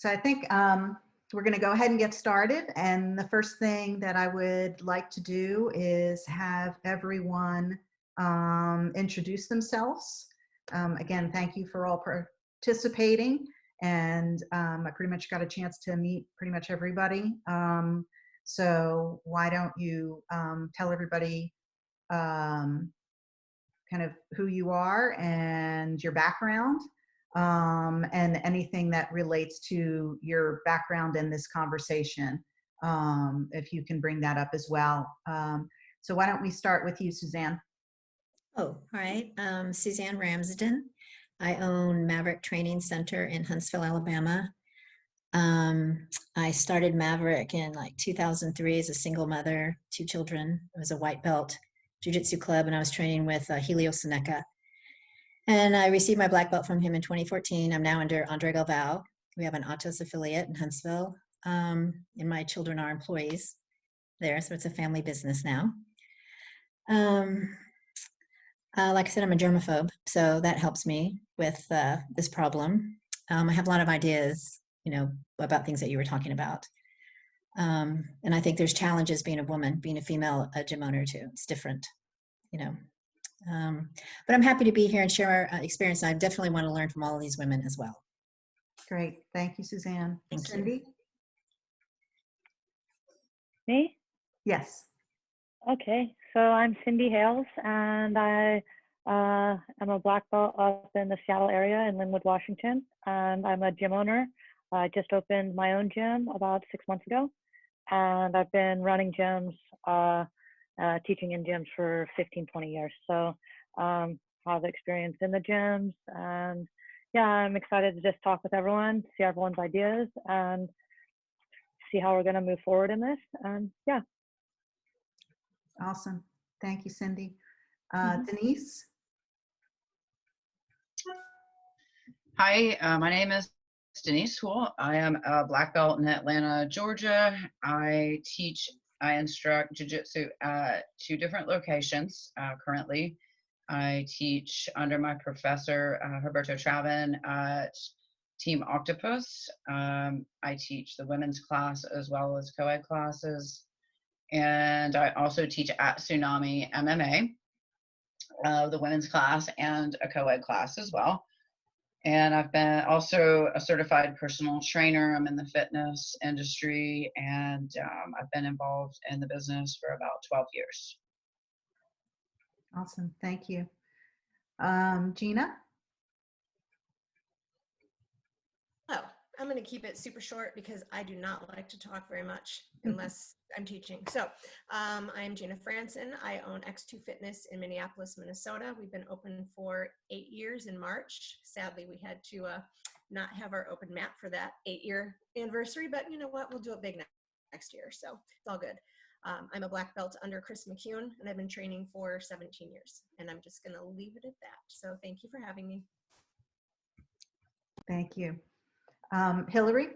So I think we're going to go ahead and get started. And the first thing that I would like to do is have everyone introduce themselves. Again, thank you for all participating. And I pretty much got a chance to meet pretty much everybody. So why don't you tell everybody kind of who you are and your background, and anything that relates to your background in this conversation, if you can bring that up as well. So why don't we start with you, Suzanne? Oh, all right. Suzanne Ramsden. I own Maverick Training Center in Huntsville, Alabama. I started Maverick in like 2003 as a single mother, 2 children. It was a white belt jiu-jitsu club, and I was training with Helio Seneca. And I received my black belt from him in 2014. I'm now under Andre Galvao. We have an Atos affiliate in Huntsville, and my children are employees there, so it's a family business now. Like I said, I'm a germaphobe, so that helps me with this problem. I have a lot of ideas, about things that you were talking about. And I think there's challenges being a woman, being a female gym owner too. It's different, but I'm happy to be here and share our experience. And I definitely want to learn from all of these women as well. Great. Thank you, Suzanne. Thank Cindy? you. Me? Yes. Okay, so I'm Cindy Hales, and I am a black belt up in the Seattle area in Linwood, Washington, and I'm a gym owner. I just opened my own gym about 6 months ago, and I've been running gyms, teaching in gyms for 15, 20 years. So have experience in the gyms, and yeah, I'm excited to just talk with everyone, see everyone's ideas, and see how we're going to move forward in this. And yeah. Awesome. Thank you, Cindy. Denise? Hi, my name is Denise Houle. I am a black belt in Atlanta, Georgia. I instruct jiu-jitsu at 2 different locations currently. I teach under my professor, Roberto Travin, at Team Octopus. I teach the women's class as well as co-ed classes. And I also teach at Tsunami MMA, the women's class and a co-ed class as well. And I've been also a certified personal trainer. I'm in the fitness industry, and I've been involved in the business for about 12 years. Awesome. Thank you. Gina? Oh, I'm going to keep it super short because I do not like to talk very much unless I'm teaching. So I'm Gina Franson. I own X2 Fitness in Minneapolis, Minnesota. We've been open for 8 years in March. Sadly, we had to not have our open mat for that 8-year anniversary, but you know what? We'll do it big next year. So it's all good. I'm a black belt under Chris McCune, and I've been training for 17 years. And I'm just going to leave it at that. So thank you for having me. Thank you. Hillary?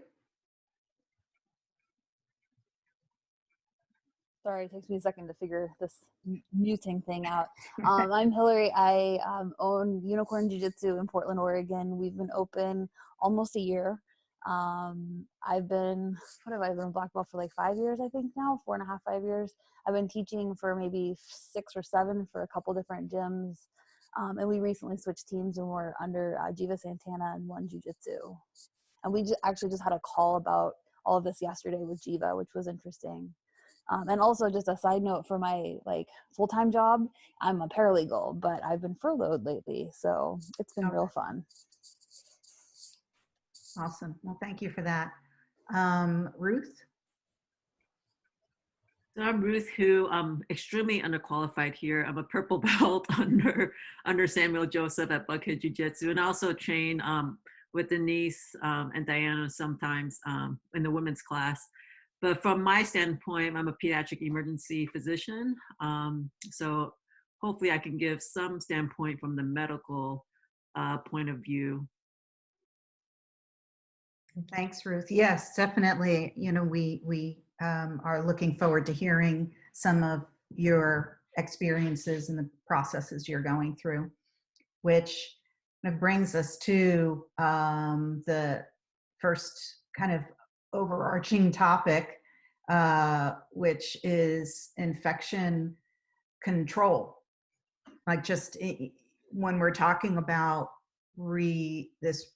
Sorry, it takes me a second to figure this muting thing out. I'm Hillary. I own Unicorn Jiu-Jitsu in Portland, Oregon. We've been open almost a year. I've been black belt for like 5 years, I think now, 4.5, 5 years. I've been teaching for maybe 6 or 7 for a couple different gyms. And we recently switched teams, and we're under Jiva Santana and One Jiu-Jitsu. And we actually just had a call about all of this yesterday with Jiva, which was interesting. And also just a side note for my full-time job, I'm a paralegal, but I've been furloughed lately. So it's been real fun. Awesome. Well, thank you for that. Ruth? So I'm Ruth, who I'm extremely underqualified here. I'm a purple belt under Samuel Joseph at Buckhead Jiu-Jitsu, and I also train with Denise and Diana sometimes in the women's class. But from my standpoint, I'm a pediatric emergency physician. So hopefully I can give some standpoint from the medical point of view. Thanks, Ruth. Yes, definitely. We are looking forward to hearing some of your experiences and the processes you're going through, which brings us to the first kind of overarching topic, which is infection control. Like just when we're talking about this,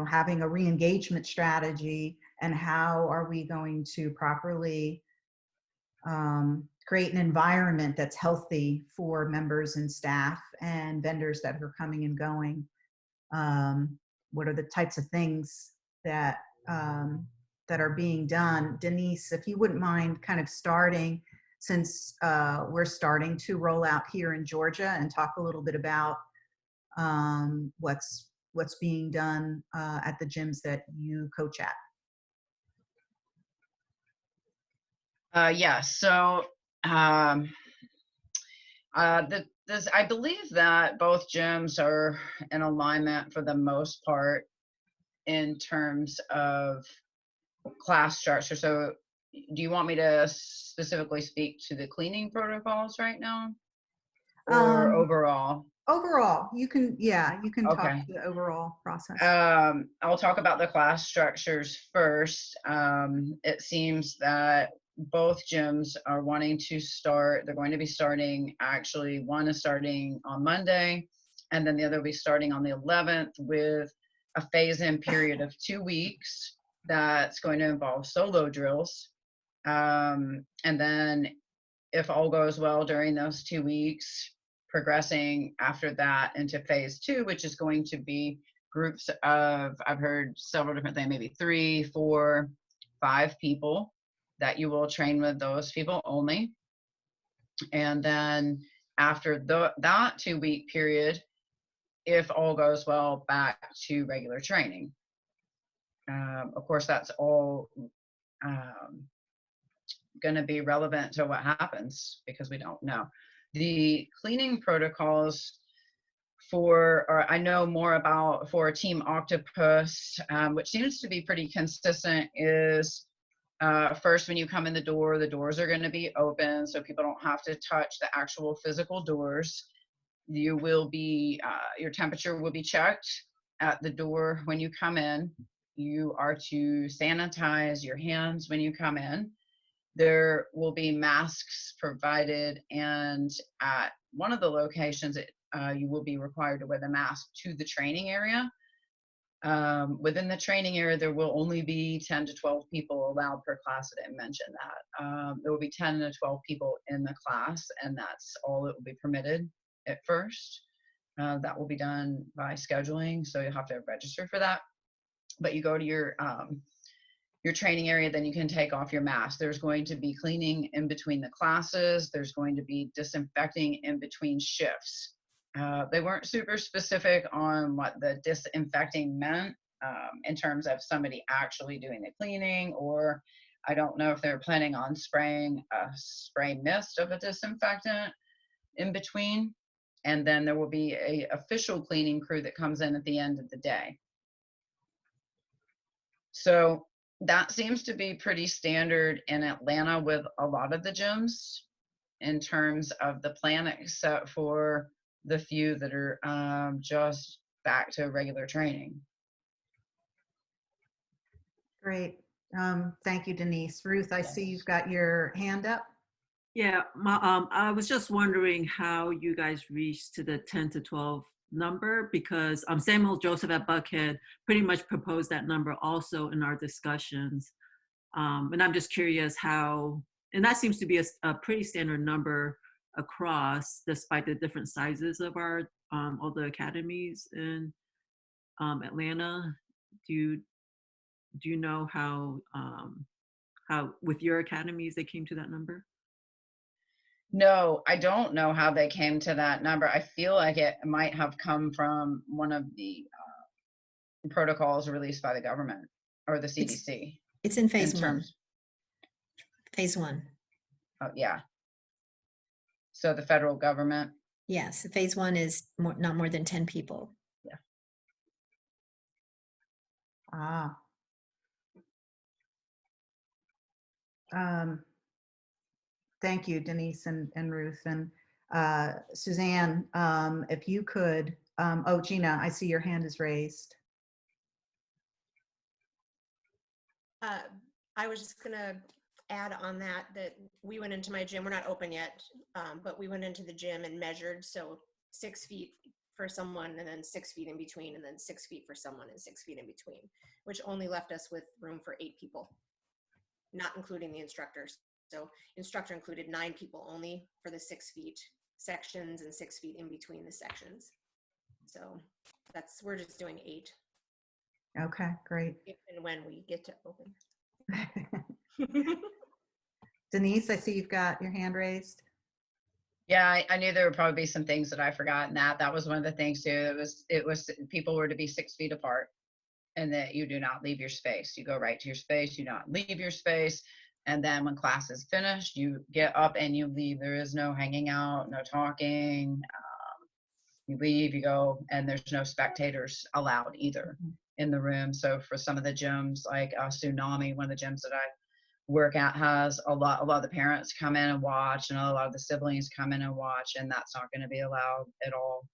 having a re-engagement strategy, and how are we going to properly create an environment that's healthy for members and staff and vendors that are coming and going. What are the types of things that that are being done? Denise, if you wouldn't mind kind of starting, since we're starting to roll out here in Georgia, and talk a little bit about what's being done at the gyms that you coach at. Yeah, so I believe that both gyms are in alignment for the most part in terms of class structure. So do you want me to specifically speak to the cleaning protocols right now, or overall? Overall, you can talk Okay. to the overall process. I'll talk about the class structures first. It seems that both gyms are wanting to start. They're going to be starting, actually, one is starting on Monday, and then the other will be starting on the 11th with a phase-in period of 2 weeks that's going to involve solo drills. And then if all goes well during those 2 weeks, progressing after that into phase 2, which is going to be groups of, I've heard several different things, maybe 3, 4, 5 people that you will train with those people only. And then after that 2-week period, if all goes well, back to regular training. Of course, that's all going to be relevant to what happens, because we don't know. The cleaning protocols or I know more about for Team Octopus, which seems to be pretty consistent, is first, when you come in the doors are going to be open, so people don't have to touch the actual physical doors. You will be, your temperature will be checked at the door when you come in. You are to sanitize your hands when you come in. There will be masks provided, and at one of the locations, you will be required to wear the mask to the training area. Within the training area, there will only be 10 to 12 people allowed per class. I didn't mention that. There will be 10 to 12 people in the class, and that's all that will be permitted at first. That will be done by scheduling, so you'll have to register for that. But you go to your training area, then you can take off your mask. There's going to be cleaning in between the classes. There's going to be disinfecting in between shifts. They weren't super specific on what the disinfecting meant in terms of somebody actually doing the cleaning, or I don't know if they're planning on spraying a spray mist of a disinfectant in between. And then there will be an official cleaning crew that comes in at the end of the day. So that seems to be pretty standard in Atlanta with a lot of the gyms in terms of the plan, except for the few that are just back to regular training. Great. Thank you, Denise. Ruth, I see you've got your hand up. Yeah, I was just wondering how you guys reached to the 10 to 12 number, because Samuel Joseph at Buckhead pretty much proposed that number also in our discussions. And I'm just curious how, and that seems to be a pretty standard number across, despite the different sizes of our all the academies in Atlanta. Do you know how with your academies they came to that number? No, I don't know how they came to that number. I feel like it might have come from one of the protocols released by the government or the CDC. It's in phase one. Phase one. Oh, yeah. So the federal government. Yes, phase one is not more than 10 people. Yeah. Thank you, Denise and Ruth. And Suzanne, if you could, oh, Gina, I see your hand is raised. I was just gonna add on that we went into my gym. We're not open yet, but we went into the gym and measured. So 6 feet for someone, and then 6 feet in between, and then 6 feet for someone, and 6 feet in between, which only left us with room for 8 people, not including the instructors. So instructor included 9 people only for the 6 feet sections and 6 feet in between the sections. So we're just doing 8. Okay, great. If and when we get to open. Denise, I see you've got your hand raised. Yeah, I knew there would probably be some things that I forgot, and that was one of the things too. It was people were to be 6 feet apart, and that you do not leave your space. You go right to your space. You not leave your space, and then when class is finished, you get up and you leave. There is no hanging out, no talking. You leave, you go, and there's no spectators allowed either in the room. So for some of the gyms, like Tsunami, one of the gyms that I work at, has a lot of the parents come in and watch, and a lot of the siblings come in and watch, and that's not going to be allowed at all.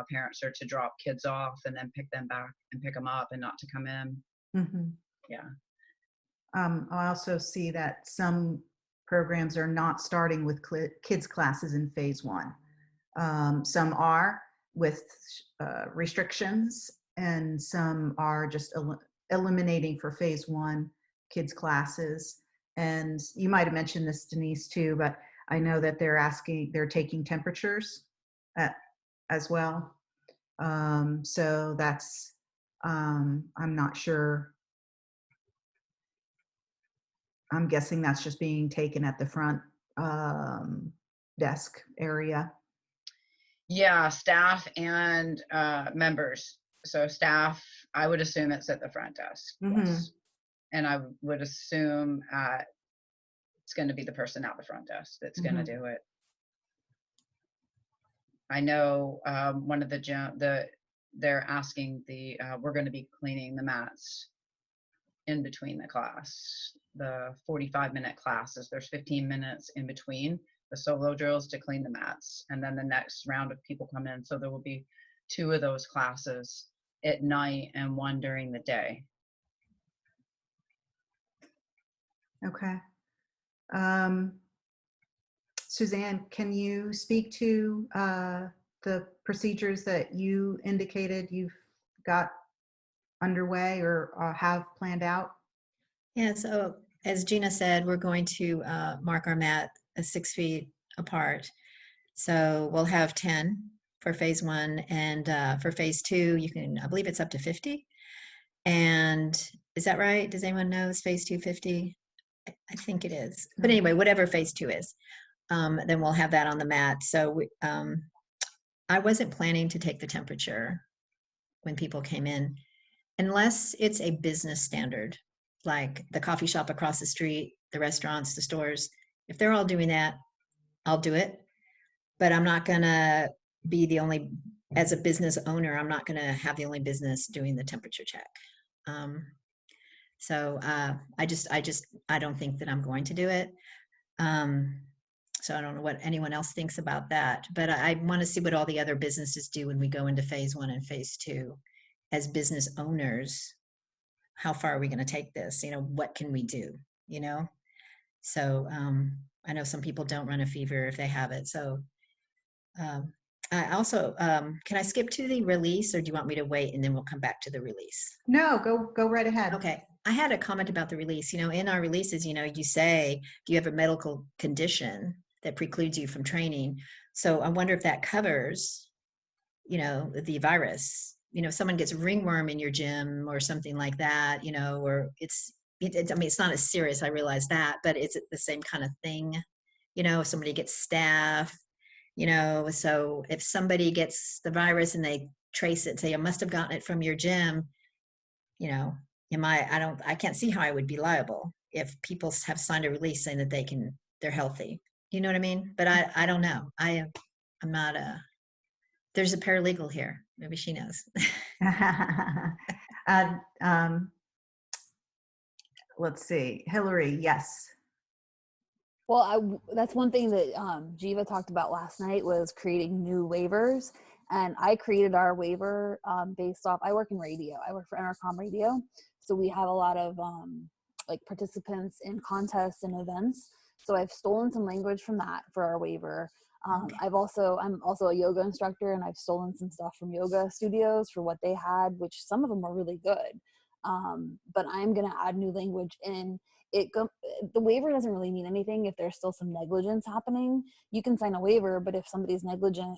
Parents are to drop kids off and then pick them back and pick them up, and not to come in. Mm-hmm. Yeah. I also see that some programs are not starting with kids classes in phase 1. Some are with restrictions, and some are just eliminating for phase 1 kids classes. And you might have mentioned this, Denise, too, but I know that they're taking temperatures as well. So that's, I'm not sure. I'm guessing that's just being taken at the front desk area. Yeah, staff and members. So staff, I would assume it's at the front desk. Mm-hmm. Yes. And I would assume it's going to be the person at the front desk that's going to do it. I know one of they're asking we're going to be cleaning the mats in between the class. The 45-minute classes, there's 15 minutes in between the solo drills to clean the mats, and then the next round of people come in. So there will be 2 of those classes at night and 1 during the day. Okay. Suzanne, can you speak to the procedures that you indicated you've got underway or have planned out? Yeah, so as Gina said, we're going to mark our mat 6 feet apart. So we'll have 10 for phase 1, and for phase 2, you can, I believe it's up to 50. And is that right? Does anyone know, is phase 2 50? I think it is. But anyway, whatever phase 2 is, then we'll have that on the mat. So I wasn't planning to take the temperature when people came in, unless it's a business standard, like the coffee shop across the street, the restaurants, the stores. If they're all doing that, I'll do it. But I'm not going be the only, as a business owner, I'm not going to have the only business doing the temperature check. So I don't think that I'm going to do it. So I don't know what anyone else thinks about that, but I want to see what all the other businesses do when we go into phase 1 and phase 2 as business owners. How far are we going to take this? What can we do? So I know some people don't run a fever if they have it. So I also, can I skip to the release, or do you want me to wait and then we'll come back to the release? No, go right ahead. Okay. I had a comment about the release. In our releases, you say, do you have a medical condition that precludes you from training? So I wonder if that covers, the virus. Someone gets ringworm in your gym or something like that, or I mean, it's not as serious, I realize that, but it's the same kind of thing. If somebody gets staph, so if somebody gets the virus and they trace it, say, I must have gotten it from your gym, I can't see how I would be liable if people have signed a release saying that they're healthy. You know what I mean? But I don't know. I'm not there's a paralegal here. Maybe she knows. Let's see. Hillary, yes. Well, that's one thing that Jiva talked about last night, was creating new waivers. And I created our waiver based off, I work in radio. I work for Intercom Radio. So we have a lot of like participants in contests and events. So I've stolen some language from that for our waiver. I'm also a yoga instructor, and I've stolen some stuff from yoga studios for what they had, which some of them are really good. But I'm going to add new language in. The waiver doesn't really mean anything if there's still some negligence happening. You can sign a waiver, but if somebody's negligent,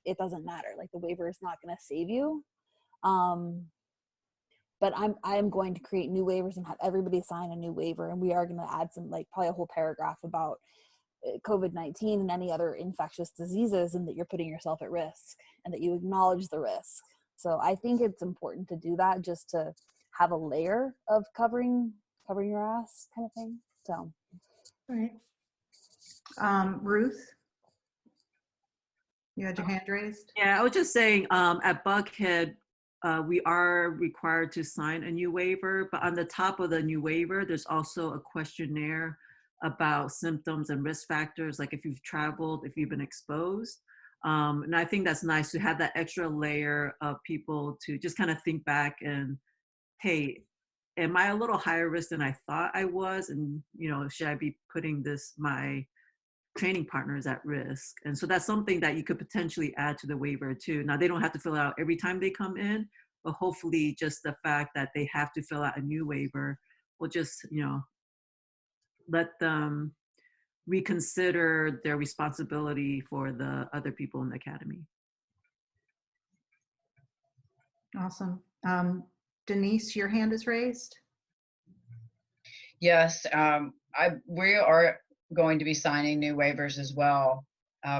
it doesn't matter. Like, the waiver is not going to save you. But I'm going to create new waivers and have everybody sign a new waiver, and we are going to add some, like, probably a whole paragraph about COVID-19 and any other infectious diseases, and that you're putting yourself at risk and that you acknowledge the risk. So I think it's important to do that, just to have a layer of covering your ass kind of thing. So, All right. Ruth, you had your hand raised? Yeah, I was just saying, at Buckhead, we are required to sign a new waiver, but on the top of the new waiver, there's also a questionnaire about symptoms and risk factors, like if you've traveled, if you've been exposed. And I think that's nice to have that extra layer of people to just kind of think back and, hey, am I a little higher risk than I thought I was? And, should I be putting my training partners at risk? And so that's something that you could potentially add to the waiver too. Now, they don't have to fill out every time they come in, but hopefully just the fact that they have to fill out a new waiver will just, let them reconsider their responsibility for the other people in the academy. Awesome. Denise, your hand is raised. Yes, we are going to be signing new waivers as well.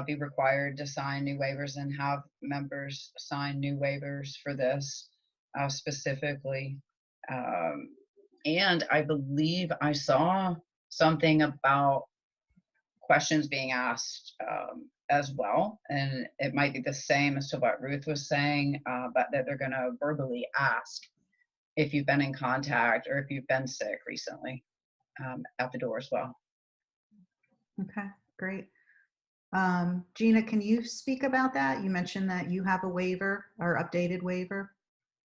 Be required to sign new waivers and have members sign new waivers for this specifically. And I believe I saw something about questions being asked as well, and it might be the same as to what Ruth was saying, but that they're going to verbally ask if you've been in contact or if you've been sick recently at the door as well. Okay, great. Gina, can you speak about that? You mentioned that you have a waiver or updated waiver.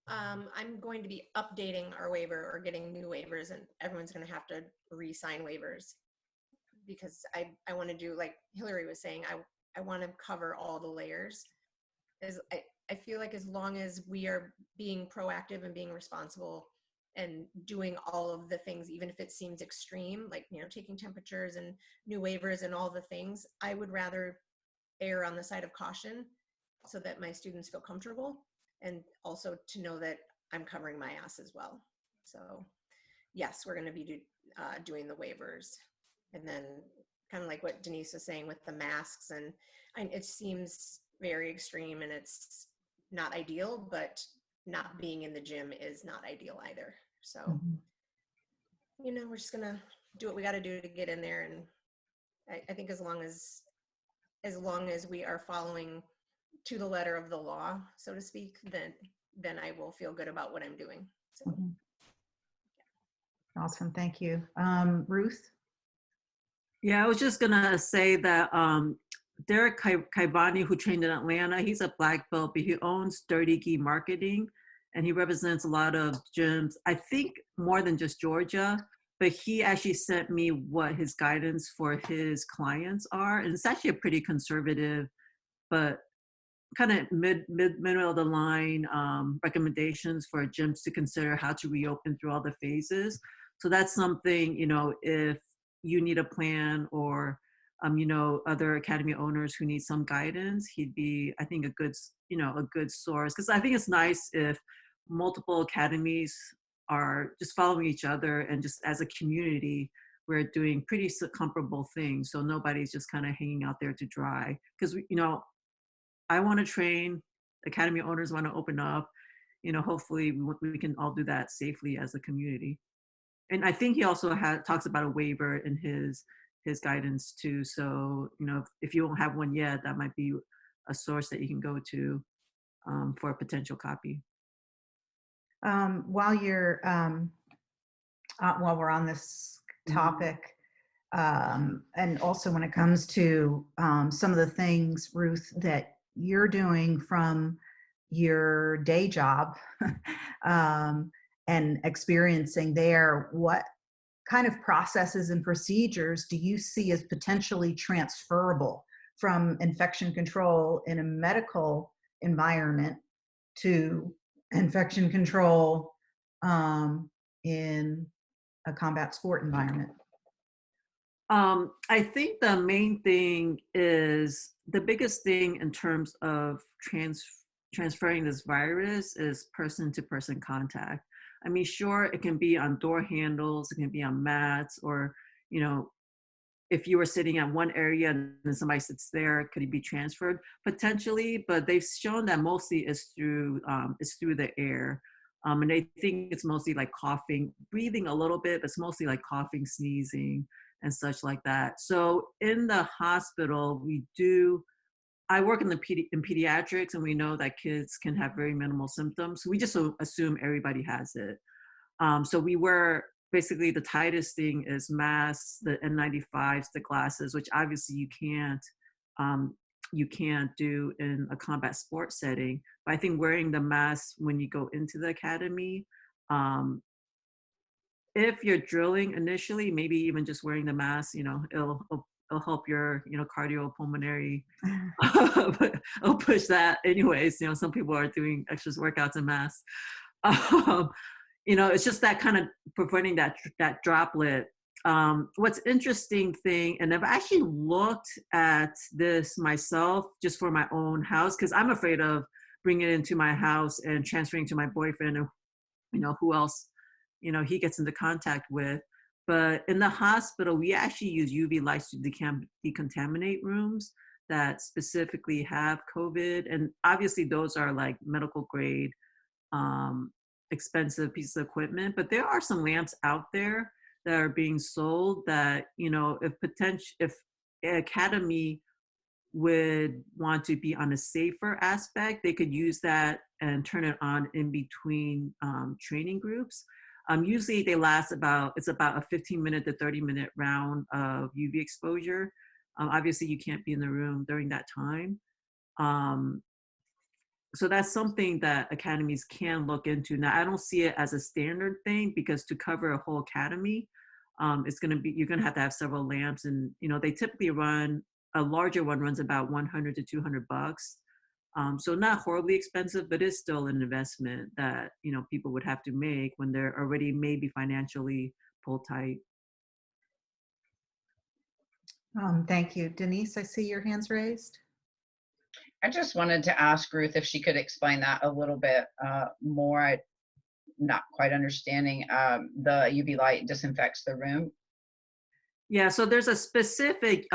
I'm going to be updating our waiver or getting new waivers, and everyone's going to have to re-sign waivers, because I want to do, like Hillary was saying, I want to cover all the layers. I feel like as long as we are being proactive and being responsible and doing all of the things, even if it seems extreme, like, taking temperatures and new waivers and all the things, I would rather err on the side of caution so that my students feel comfortable, and also to know that I'm covering my ass as well. So yes, we're going to be doing the waivers. And then kind of like what Denise was saying with the masks, and it seems very extreme and it's not ideal, but not being in the gym is not ideal either. So, we're just going to do what we got to do to get in there. And I think as long as we are following to the letter of the law, so to speak, then I will feel good about what I'm doing. So. Awesome, thank you. Ruth? Yeah, I was just gonna say that Derek Kaivani, who trained in Atlanta, he's a black belt, but he owns Dirty Key Marketing, and he represents a lot of gyms, I think more than just Georgia, but he actually sent me what his guidance for his clients are, and it's actually a pretty conservative, but kind of middle of the line recommendations for gyms to consider how to reopen through all the phases. So that's something, if you need a plan, or other academy owners who need some guidance, he'd be, I think, a good source. Because I think it's nice if multiple academies are just following each other, and just as a community, we're doing pretty comparable things. So nobody's just kind of hanging out there to dry. Because I want to train, academy owners want to open up. Hopefully we can all do that safely as a community. And I think he also talks about a waiver in his guidance too. So, if you don't have one yet, that might be a source that you can go to for a potential copy. While we're on this topic, and also when it comes to some of the things, Ruth, that you're doing from your day job and experiencing there, what kind of processes and procedures do you see as potentially transferable from infection control in a medical environment to infection control in a combat sport environment? I think the main thing is the biggest thing in terms of transferring this virus is person to person contact. I mean, sure, it can be on door handles, it can be on mats, or, you know, if you were sitting at one area and then somebody sits there, could it be transferred? Potentially, but they've shown that mostly is through the air. And they think it's mostly like coughing, breathing a little bit, but it's mostly like coughing, sneezing, and such like that. So in the hospital, I work in in pediatrics, and we know that kids can have very minimal symptoms. So we just assume everybody has it. So we wear, basically the tightest thing is masks, the N95s, the glasses, which obviously you can't do in a combat sports setting. But I think wearing the mask when you go into the academy, if you're drilling initially, maybe even just wearing the mask, you know, it'll help your, you know, cardiopulmonary. I'll push that anyways. You know, some people are doing extra workouts in masks. Um, you know, it's just that kind of preventing that droplet. What's interesting thing, and I've actually looked at this myself just for my own house, because I'm afraid of bringing it into my house and transferring to my boyfriend, and you know who else, you know, he gets into contact with. But in the hospital, we actually use UV lights to decontaminate rooms that specifically have COVID, and obviously those are like medical grade, expensive pieces of equipment. But there are some lamps out there that are being sold that, you know, if academy would want to be on a safer aspect, they could use that and turn it on in between training groups. Usually they last it's about a 15-minute to 30-minute round of UV exposure. Obviously you can't be in the room during that time. So that's something that academies can look into. Now, I don't see it as a standard thing, because to cover a whole academy, you're gonna have to have several lamps, and you know, they typically a larger one runs about 100 to 200 bucks. So not horribly expensive, but it's still an investment that, you know, people would have to make when they're already maybe financially pulled tight. Thank you. Denise, I see your hands raised. I just wanted to ask Ruth if she could explain that a little bit more. I'm not quite understanding. The UV light disinfects the room. Yeah, so there's a specific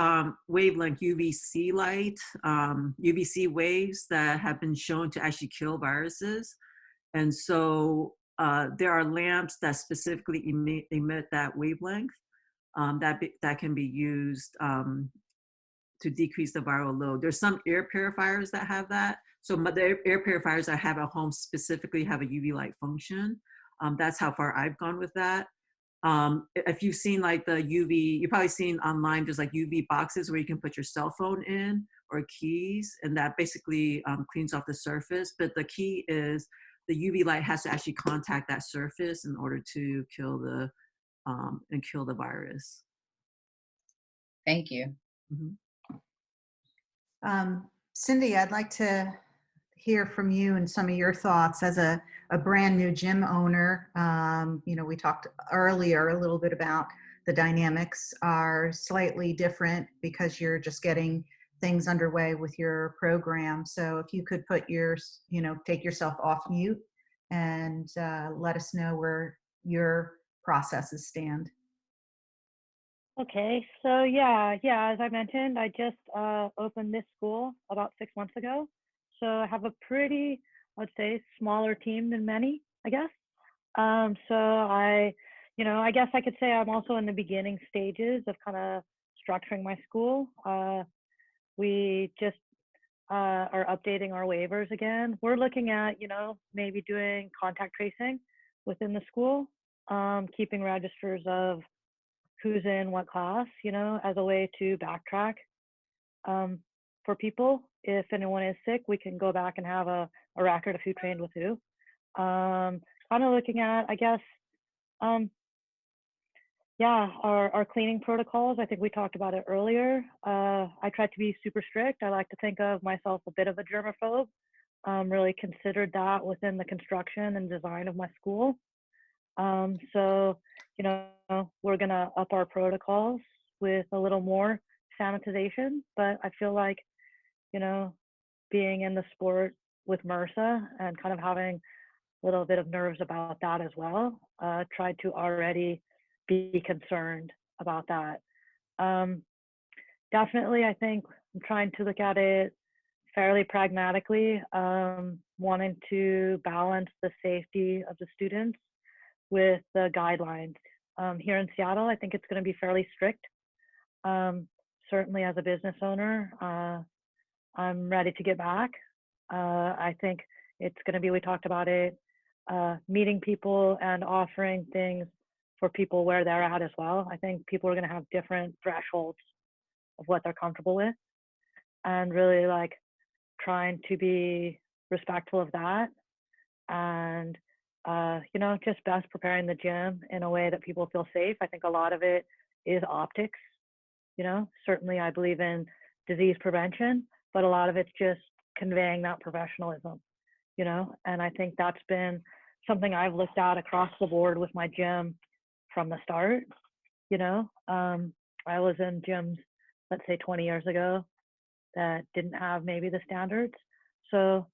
wavelength UVC light, UVC waves that have been shown to actually kill viruses. And so there are lamps that specifically emit that wavelength that can be used to decrease the viral load. There's some air purifiers that have that. So the air purifiers I have at home specifically have a UV light function. That's how far I've gone with that. If you've seen like the UV, you've probably seen online, there's like UV boxes where you can put your cell phone in or keys, and that basically cleans off the surface. But the key is the UV light has to actually contact that surface in order to kill the virus. Thank you. Mm-hmm. Cindy, I'd like to hear from you and some of your thoughts as a brand new gym owner. You know, we talked earlier a little bit about the dynamics are slightly different because you're just getting things underway with your program. So if you could take yourself off mute and let us know where your processes stand. Okay, so yeah, as I mentioned, I just opened this school about 6 months ago. So I have a pretty, I would say, smaller team than many, I guess. So I guess I could say I'm also in the beginning stages of kind of structuring my school. We just are updating our waivers again. We're looking at, maybe doing contact tracing within the school, keeping registers of who's in what class, as a way to backtrack for people. If anyone is sick, we can go back and have a record of who trained with who. Kind of looking at, I guess, yeah, our cleaning protocols, I think we talked about it earlier. I try to be super strict. I like to think of myself a bit of a germaphobe. Really considered that within the construction and design of my school. So, you know, we're gonna up our protocols with a little more sanitization, but I feel like, you know, being in the sport with MRSA and kind of having a little bit of nerves about that as well, tried to already be concerned about that. Um, Definitely, I think I'm trying to look at it fairly pragmatically, wanting to balance the safety of the students with the guidelines. Here in Seattle, I think it's going to be fairly strict. Certainly, as a business owner, I'm ready to get back. I think it's going to be, we talked about it, meeting people and offering things for people where they're at as well. I think people are going to have different thresholds of what they're comfortable with, and really like trying to be respectful of that, and you know, just best preparing the gym in a way that people feel safe. I think a lot of it is optics. You know, certainly I believe in disease prevention, but a lot of it's just conveying that professionalism, you know, and I think that's been something I've looked at across the board with my gym from the start. You know, I was in gyms, let's say 20 years ago, that didn't have maybe the standards. So,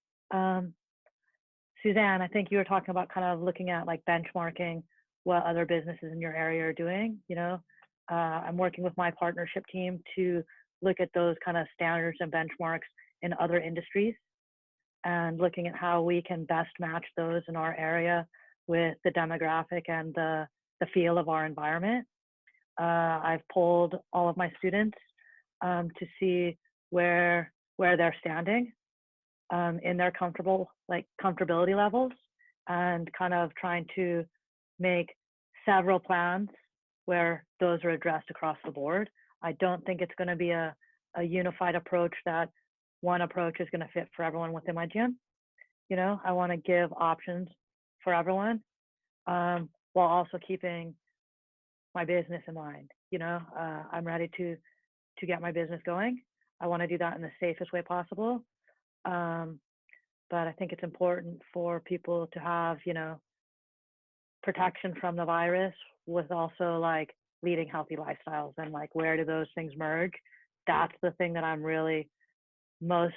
Suzanne, I think you were talking about kind of looking at like benchmarking what other businesses in your area are doing. You know, I'm working with my partnership team to look at those kind of standards and benchmarks in other industries, and looking at how we can best match those in our area with the demographic and the feel of our environment. I've polled all of my students to see where they're standing in their comfortability levels, and kind of trying to make several plans where those are addressed across the board. I don't think it's going to be a unified approach that one approach is going to fit for everyone within my gym. You know, I want to give options for everyone, while also keeping my business in mind. You know, I'm ready to get my business going. I want to do that in the safest way possible. But I think it's important for people to have, you know, protection from the virus with also like leading healthy lifestyles, and like where do those things merge? That's the thing that I'm really most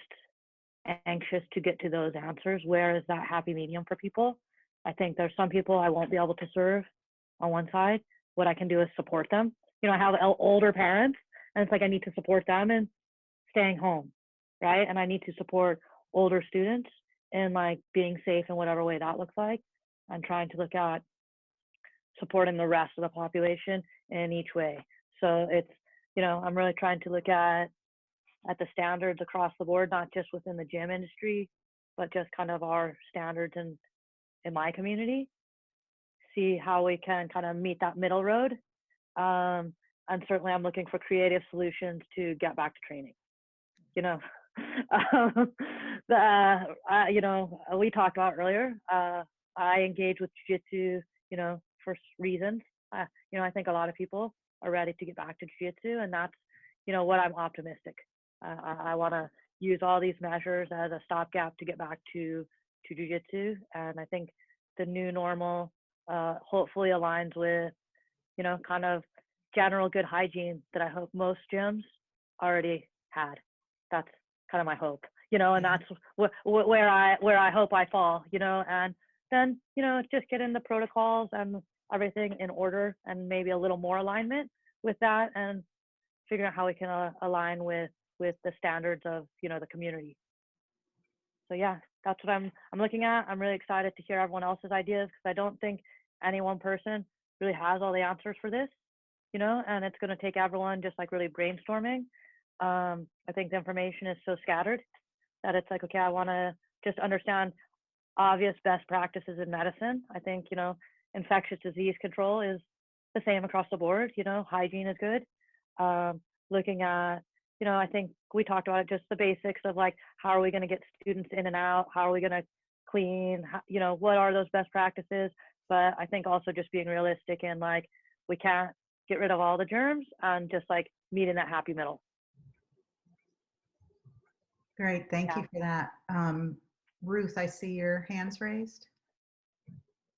anxious to get to those answers. Where is that happy medium for people? I think there's some people I won't be able to serve on one side. What I can do is support them. You know, I have older parents, and it's like I need to support them in staying home, right? And I need to support older students in like being safe in whatever way that looks like, and trying to look at supporting the rest of the population in each way. So it's, you know, I'm really trying to look at the standards across the board, not just within the gym industry, but just kind of our standards in my community. See how we can kind of meet that middle road. And certainly I'm looking for creative solutions to get back to training. You know, you know, we talked about earlier, I engage with jiu-jitsu, you know, for reasons. You know, I think a lot of people are ready to get back to jiu-jitsu, and that's, you know, what I'm optimistic. I want to use all these measures as a stopgap to get back to jiu-jitsu, and I think the new normal hopefully aligns with, you know, kind of general good hygiene that I hope most gyms already had. That's kind of my hope, you know, and that's where I hope I fall, you know, and then, you know, just getting the protocols and everything in order, and maybe a little more alignment with that, and figuring out how we can align with the standards of, you know, the community. So yeah, that's what I'm looking at. I'm really excited to hear everyone else's ideas, because I don't think any one person really has all the answers for this, you know, and it's going to take everyone just like really brainstorming. I think the information is so scattered that it's like, okay, I want to just understand obvious best practices in medicine. I think, you know, infectious disease control is the same across the board. You know, hygiene is good. Looking at, you know, I think we talked about it, just the basics of like, how are we going to get students in and out? How are we going to clean? How, you know, what are those best practices? But I think also just being realistic, and like, we can't get rid of all the germs and just like meet in that happy middle. Great, thank Yeah. you for that. Ruth, I see your hands raised.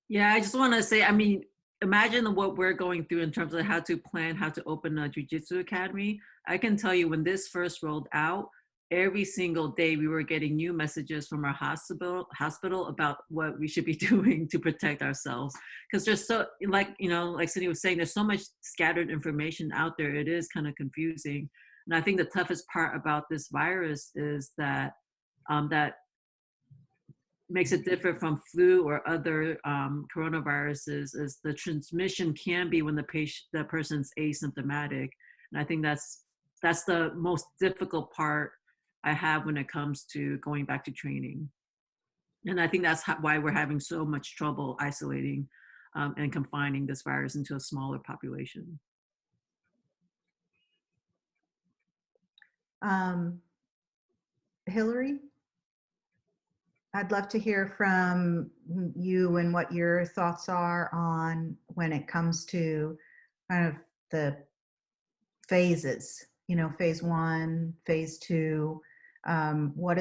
Yeah, I just want to say, I mean, imagine what we're going through in terms of how to plan, how to open a Jiu-Jitsu academy. I can tell you when this first rolled out, every single day we were getting new messages from our hospital about what we should be doing to protect ourselves. Because there's so, like, you know, like Cindy was saying, there's so much scattered information out there. It is kind of confusing. And I think the toughest part about this virus is that that makes it different from flu or other coronaviruses is the transmission can be when the person's asymptomatic. And I think that's the most difficult part I have when it comes to going back to training. And I think that's why we're having so much trouble isolating and confining this virus into a smaller population. Hillary? I'd love to hear from you and what your thoughts are on when it comes to kind of the phases, you know, phase 1, phase 2. What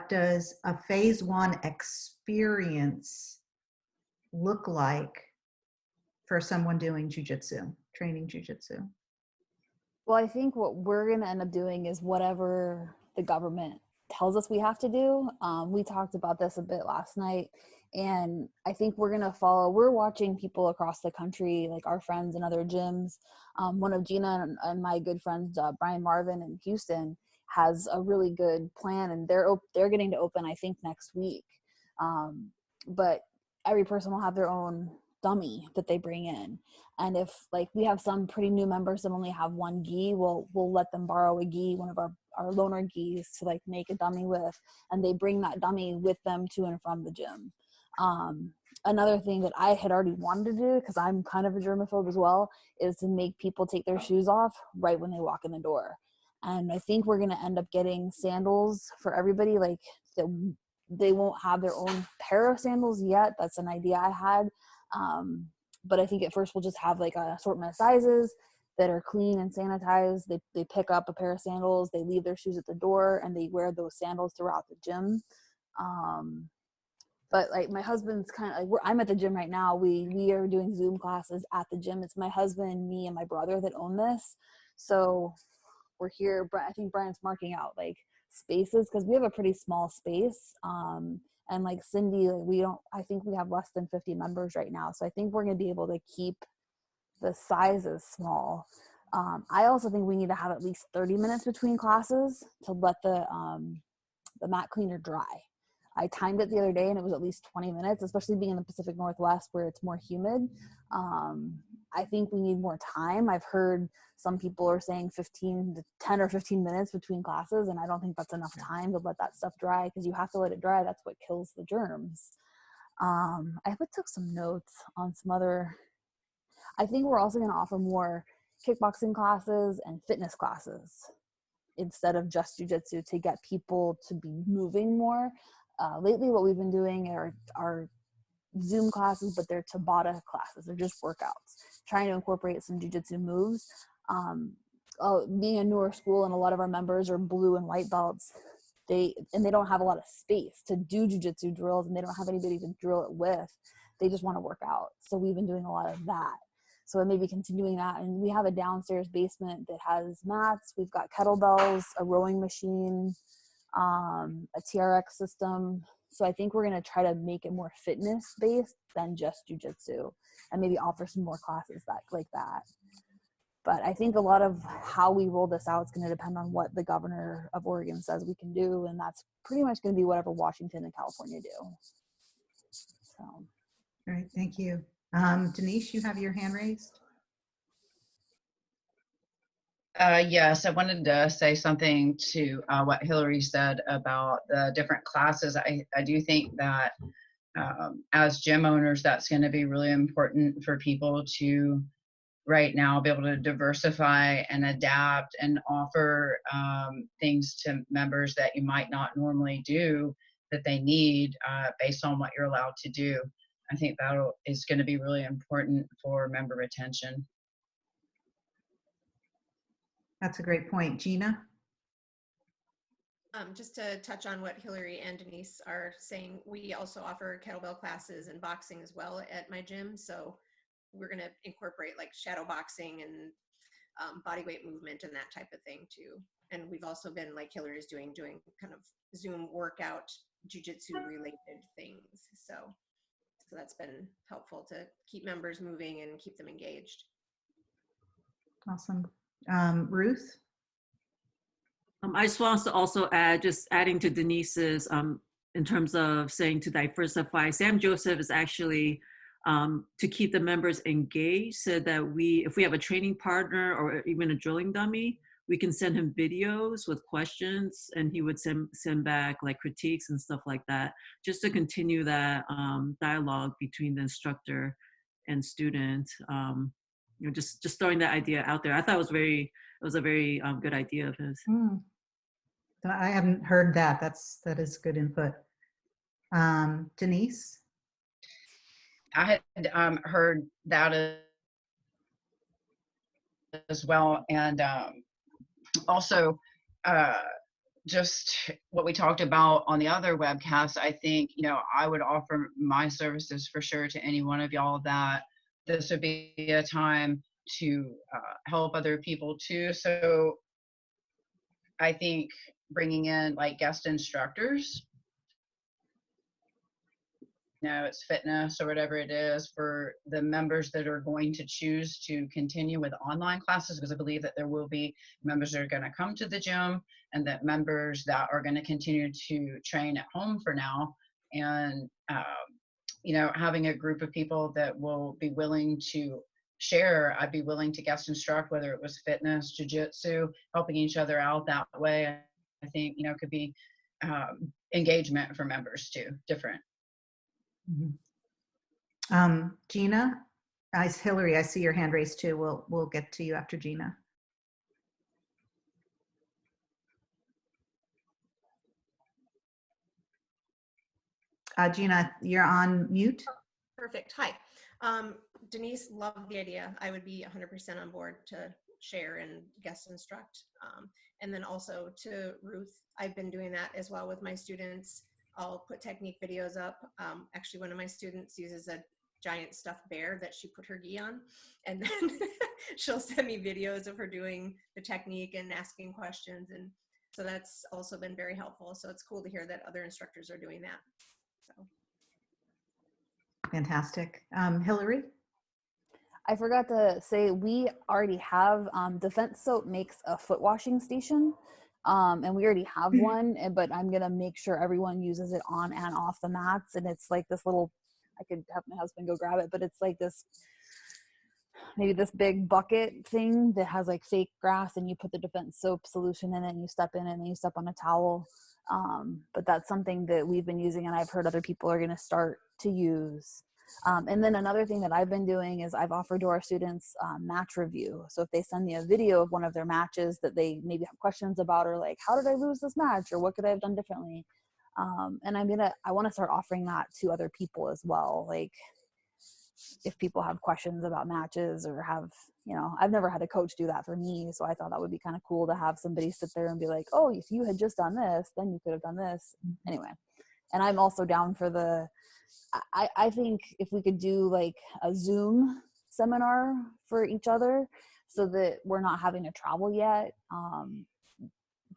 does a phase 1 experience look like for someone doing jujitsu, training jujitsu? Well, I think what we're going to end up doing is whatever the government tells us we have to do. We talked about this a bit last night, and I think we're going to follow. We're watching people across the country, like our friends in other gyms. One of Gina and my good friends, Brian Marvin in Houston, has a really good plan, and they're getting to open, I think, next week. But every person will have their own dummy that they bring in. And if like we have some pretty new members that only have one gi, we'll let them borrow a gi, one of our loaner gis, to like make a dummy with, and they bring that dummy with them to and from the gym. Another thing that I had already wanted to do, because I'm kind of a germaphobe as well, is to make people take their shoes off right when they walk in the door. And I think we're going to end up getting sandals for everybody, like that they won't have their own pair of sandals yet. That's an idea I had. But I think at first we'll just have like an assortment of sizes that are clean and sanitized. They pick up a pair of sandals, they leave their shoes at the door, and they wear those sandals throughout the gym. But like my husband's kind of like, I'm at the gym right now. We are doing Zoom classes at the gym. It's my husband, me, and my brother that own this. So we're here. I think Brian's marking out like spaces because we have a pretty small space. And like Cindy, I think we have less than 50 members right now. So I think we're going to be able to keep the sizes small. I also think we need to have at least 30 minutes between classes to let the mat cleaner dry. I timed it the other day and it was at least 20 minutes, especially being in the Pacific Northwest where it's more humid. I think we need more time. I've heard some people are saying 10 or 15 minutes between classes, and I don't think that's enough time to let that stuff dry because you have to let it dry. That's what kills the germs. I took some notes on some other. I think we're also going to offer more kickboxing classes and fitness classes instead of just jiu-jitsu to get people to be moving more. Lately, what we've been doing are Zoom classes, but they're Tabata classes. They're just workouts, trying to incorporate some jiu-jitsu moves. Being a newer school and a lot of our members are blue and white belts, they don't have a lot of space to do jiu-jitsu drills, and they don't have anybody to drill it with. They just want to work out. So we've been doing a lot of that. So maybe continuing that. And we have a downstairs basement that has mats. We've got kettlebells, a rowing machine, a TRX system. So I think we're going to try to make it more fitness based than just jiu-jitsu, and maybe offer some more classes like that. But I think a lot of how we roll this out is going to depend on what the governor of Oregon says we can do. And that's pretty much going to be whatever Washington and California do. So. All right, thank you. Denise, you have your hand raised. Yes, I wanted to say something to what Hillary said about the different classes. I do think that as gym owners, that's going to be really important for people to right now be able to diversify and adapt and offer things to members that you might not normally do that they need based on what you're allowed to do. I think that is going to be really important for member retention. That's a great point. Gina? Just to touch on what Hillary and Denise are saying, we also offer kettlebell classes and boxing as well at my gym. So we're going to incorporate like shadow boxing and body weight movement and that type of thing too. And we've also been, like Hillary is doing kind of Zoom workout, jujitsu related things. So that's been helpful to keep members moving and keep them engaged. Awesome. Ruth? I just want to also add, just adding to Denise's, in terms of saying to diversify, Sam Joseph is actually to keep the members engaged, so that if we have a training partner or even a drilling dummy, we can send him videos with questions, and he would send back like critiques and stuff like that, just to continue that dialogue between the instructor and student. Just throwing that idea out there. I thought it was a very good idea of his. I haven't heard that. That is good input. Denise? I had heard that as well. And also, just what we talked about on the other webcast, I think, I would offer my services for sure to any one of y'all, that this would be a time to help other people too. So I think bringing in like guest instructors, it's fitness or whatever it is, for the members that are going to choose to continue with online classes, because I believe that there will be members that are going to come to the gym, and that members that are going to continue to train at home for now. And, having a group of people that will be willing to share. I'd be willing to guest instruct, whether it was fitness, jiu-jitsu, helping each other out that way. I think, could be engagement for members too, different. Gina? Hillary, I see your hand raised too. We'll get to you after Gina. Gina, you're on mute. Perfect. Hi. Denise, love the idea. I would be 100% on board to share and guest instruct. And then also to Ruth, I've been doing that as well with my students. I'll put technique videos up. Actually, one of my students uses a giant stuffed bear that she put her gi on, and then she'll send me videos of her doing the technique and asking questions. And so that's also been very helpful. So it's cool to hear that other instructors are doing that. So. Fantastic. Hillary? I forgot to say, we already have, Defense Soap makes a foot washing station, and we already have one, but I'm going to make sure everyone uses it on and off the mats. And it's like this little, I could have my husband go grab it, but it's like this, maybe this big bucket thing that has like fake grass, and you put the Defense Soap solution in it, and you step in it, and you step on a towel. But that's something that we've been using, and I've heard other people are going to start to use. And then another thing that I've been doing is I've offered to our students match review. So if they send me a video of one of their matches that they maybe have questions about, or like, how did I lose this match, or what could I have done differently? And I want to start offering that to other people as well. Like, if people have questions about matches, or have, I've never had a coach do that for me. So I thought that would be kind of cool to have somebody sit there and be like, oh, if you had just done this, then you could have done this. Anyway. And I'm also down for I think if we could do like a Zoom seminar for each other, so that we're not having to travel yet.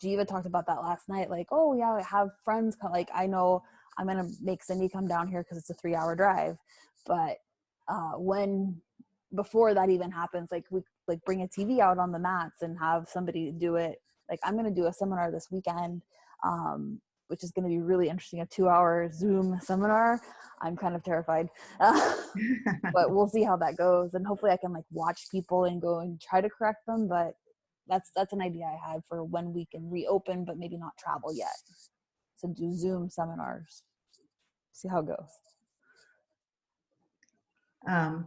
Jiva talked about that last night. Like, oh yeah, I have friends come. Like, I know I'm going to make Cindy come down here because it's a 3-hour drive. But before that even happens, like, we like bring a TV out on the mats and have somebody do it. Like, I'm going to do a seminar this weekend, which is going to be really interesting, a 2-hour Zoom seminar. I'm kind of terrified, but we'll see how that goes. And hopefully I can like watch people and go and try to correct them. But that's an idea I had for when we can reopen, but maybe not travel yet. So do Zoom seminars, see how it goes.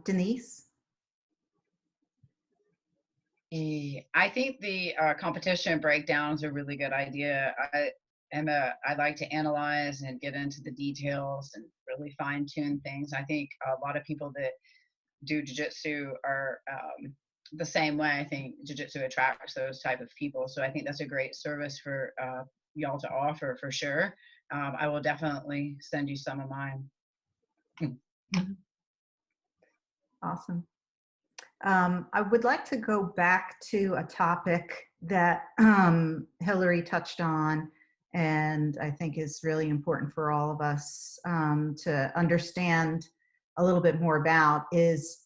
Denise? I think the competition breakdown is a really good idea. I like to analyze and get into the details and really fine tune things. I think a lot of people that do jiu-jitsu are the same way. I think jiu-jitsu attracts those type of people. So I think that's a great service for y'all to offer for sure. I will definitely send you some of mine. Awesome. I would like to go back to a topic that Hillary touched on, and I think is really important for all of us to understand a little bit more about, is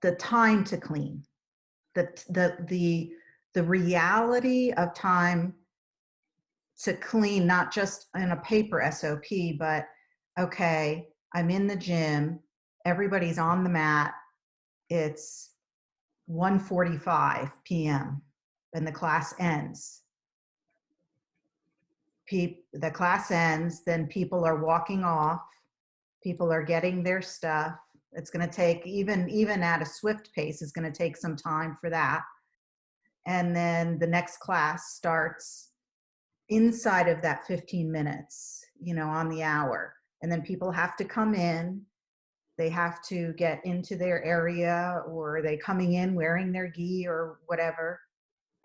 the time to clean, the reality of time to clean, not just in a paper SOP, but okay, I'm in the gym, everybody's on the mat, it's 1:45 p.m. and the class ends. The class ends, then people are walking off, people are getting their stuff. It's going to take, even at a swift pace, it's going to take some time for that. And then the next class starts inside of that 15 minutes, on the hour. And then people have to come in, they have to get into their area, or they coming in wearing their gi or whatever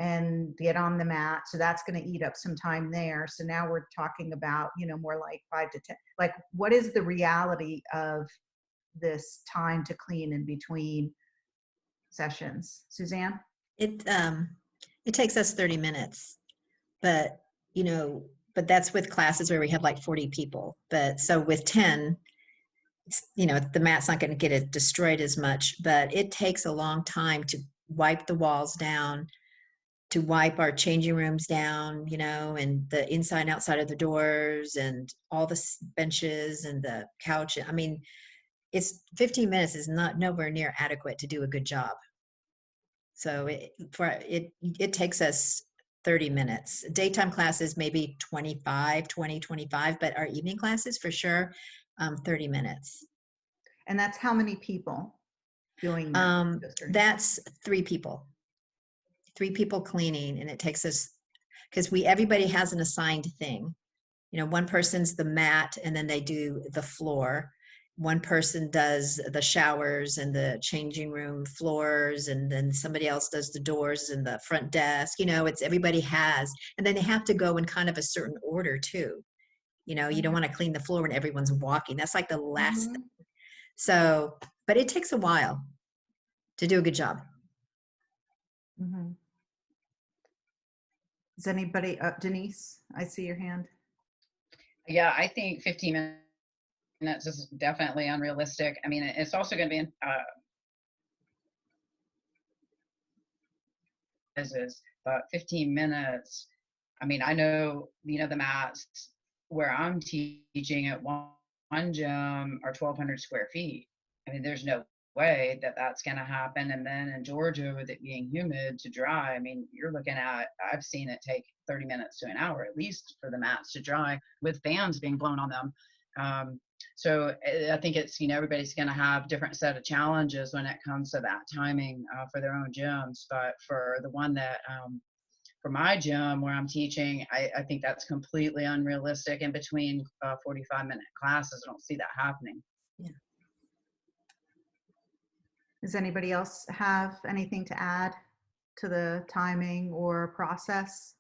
and get on the mat. So that's going to eat up some time there. So now we're talking about, more like 5 to 10. Like, what is the reality of this time to clean in between sessions? Suzanne? It takes us 30 minutes, but but that's with classes where we have like 40 people. But so with 10, the mat's not going to get it destroyed as much, but it takes a long time to wipe the walls down, to wipe our changing rooms down, and the inside and outside of the doors and all the benches and the couch. I mean, it's 15 minutes is not nowhere near adequate to do a good job. So it takes us 30 minutes. Daytime classes maybe 25, but our evening classes for sure 30 minutes. And that's how many people doing that? That's 3 people. 3 people cleaning, and it takes us, because everybody has an assigned thing. One person's the mat, and then they do the floor. One person does the showers and the changing room floors, and then somebody else does the doors and the front desk. It's everybody has, and then they have to go in kind of a certain order too. You don't want to clean the floor when everyone's walking. That's like the last thing. So, but it takes a while to do a good job. Mm-hmm. Is anybody, Denise, I see your hand. Yeah, I think 15 minutes is definitely unrealistic. I mean, it's also going to be but 15 minutes. I mean, I know, the mats where I'm teaching at one gym are 1,200 square feet. I mean, there's no way that that's going to happen. And then in Georgia, with it being humid to dry, I mean, you're looking at, I've seen it take 30 minutes to an hour at least for the mats to dry with fans being blown on them. So I think it's, everybody's going to have different set of challenges when it comes to that timing for their own gyms. But for the one that, for my gym where I'm teaching, I think that's completely unrealistic. In between 45-minute classes, I don't see that happening. Yeah. Does anybody else have anything to add to the timing or process?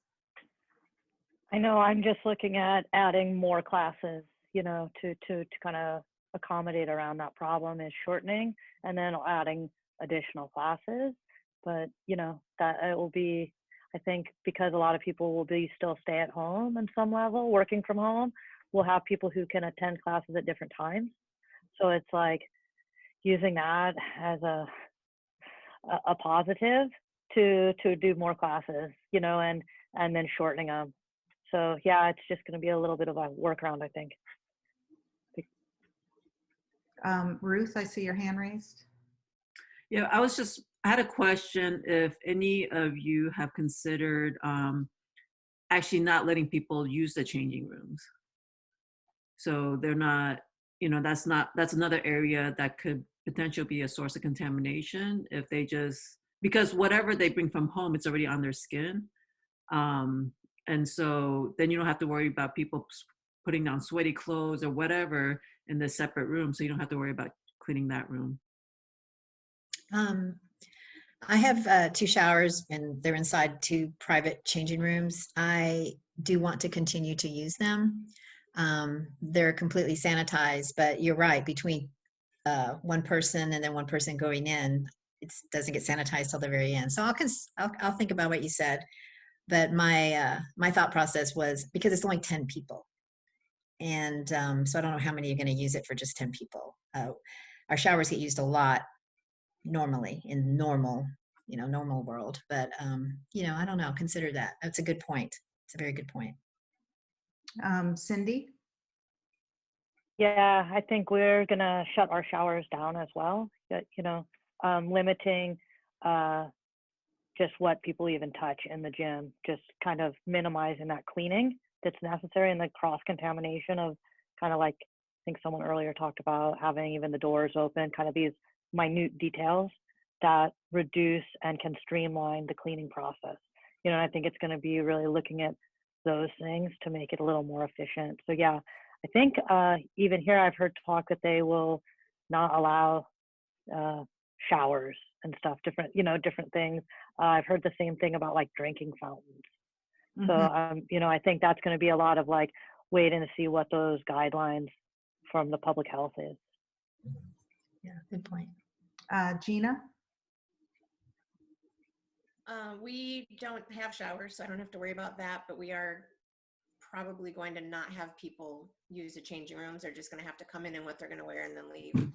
I know I'm just looking at adding more classes, to kind of accommodate around that problem, is shortening and then adding additional classes. But, that it will be, I think, because a lot of people will be still stay at home in some level, working from home, we'll have people who can attend classes at different times. So it's like using that as a positive to do more classes, and then shortening them. So yeah, it's just going to be a little bit of a workaround, I think. Ruth, I see your hand raised. Yeah, I had a question if any of you have considered actually not letting people use the changing rooms. So they're not, that's another area that could potentially be a source of contamination if they because whatever they bring from home, it's already on their skin. And so then you don't have to worry about people putting down sweaty clothes or whatever in the separate room. So you don't have to worry about cleaning that room. I have 2 showers and they're inside 2 private changing rooms. I do want to continue to use them. They're completely sanitized, but you're right, between one person and then one person going in, it doesn't get sanitized till the very end. So I'll think about what you said. But my thought process was, because it's only 10 people. And so I don't know how many are going to use it for just 10 people. Our showers get used a lot normally in normal world. But, I don't know, consider that. That's a good point. It's a very good point. Cindy? Yeah, I think we're gonna shut our showers down as well. Limiting just what people even touch in the gym, just kind of minimizing that cleaning that's necessary, and the cross contamination of kind of like, I think someone earlier talked about having even the doors open, kind of these minute details that reduce and can streamline the cleaning process. And I think it's going to be really looking at those things to make it a little more efficient. So yeah, I think even here I've heard talk that they will not allow showers and stuff, different things. I've heard the same thing about like drinking fountains. So, I think that's going to be a lot of like waiting to see what those guidelines from the public health is. Yeah, good point. Gina? We don't have showers, so I don't have to worry about that, but we are probably going to not have people use the changing rooms. They're just going to have to come in what they're going to wear and then leave.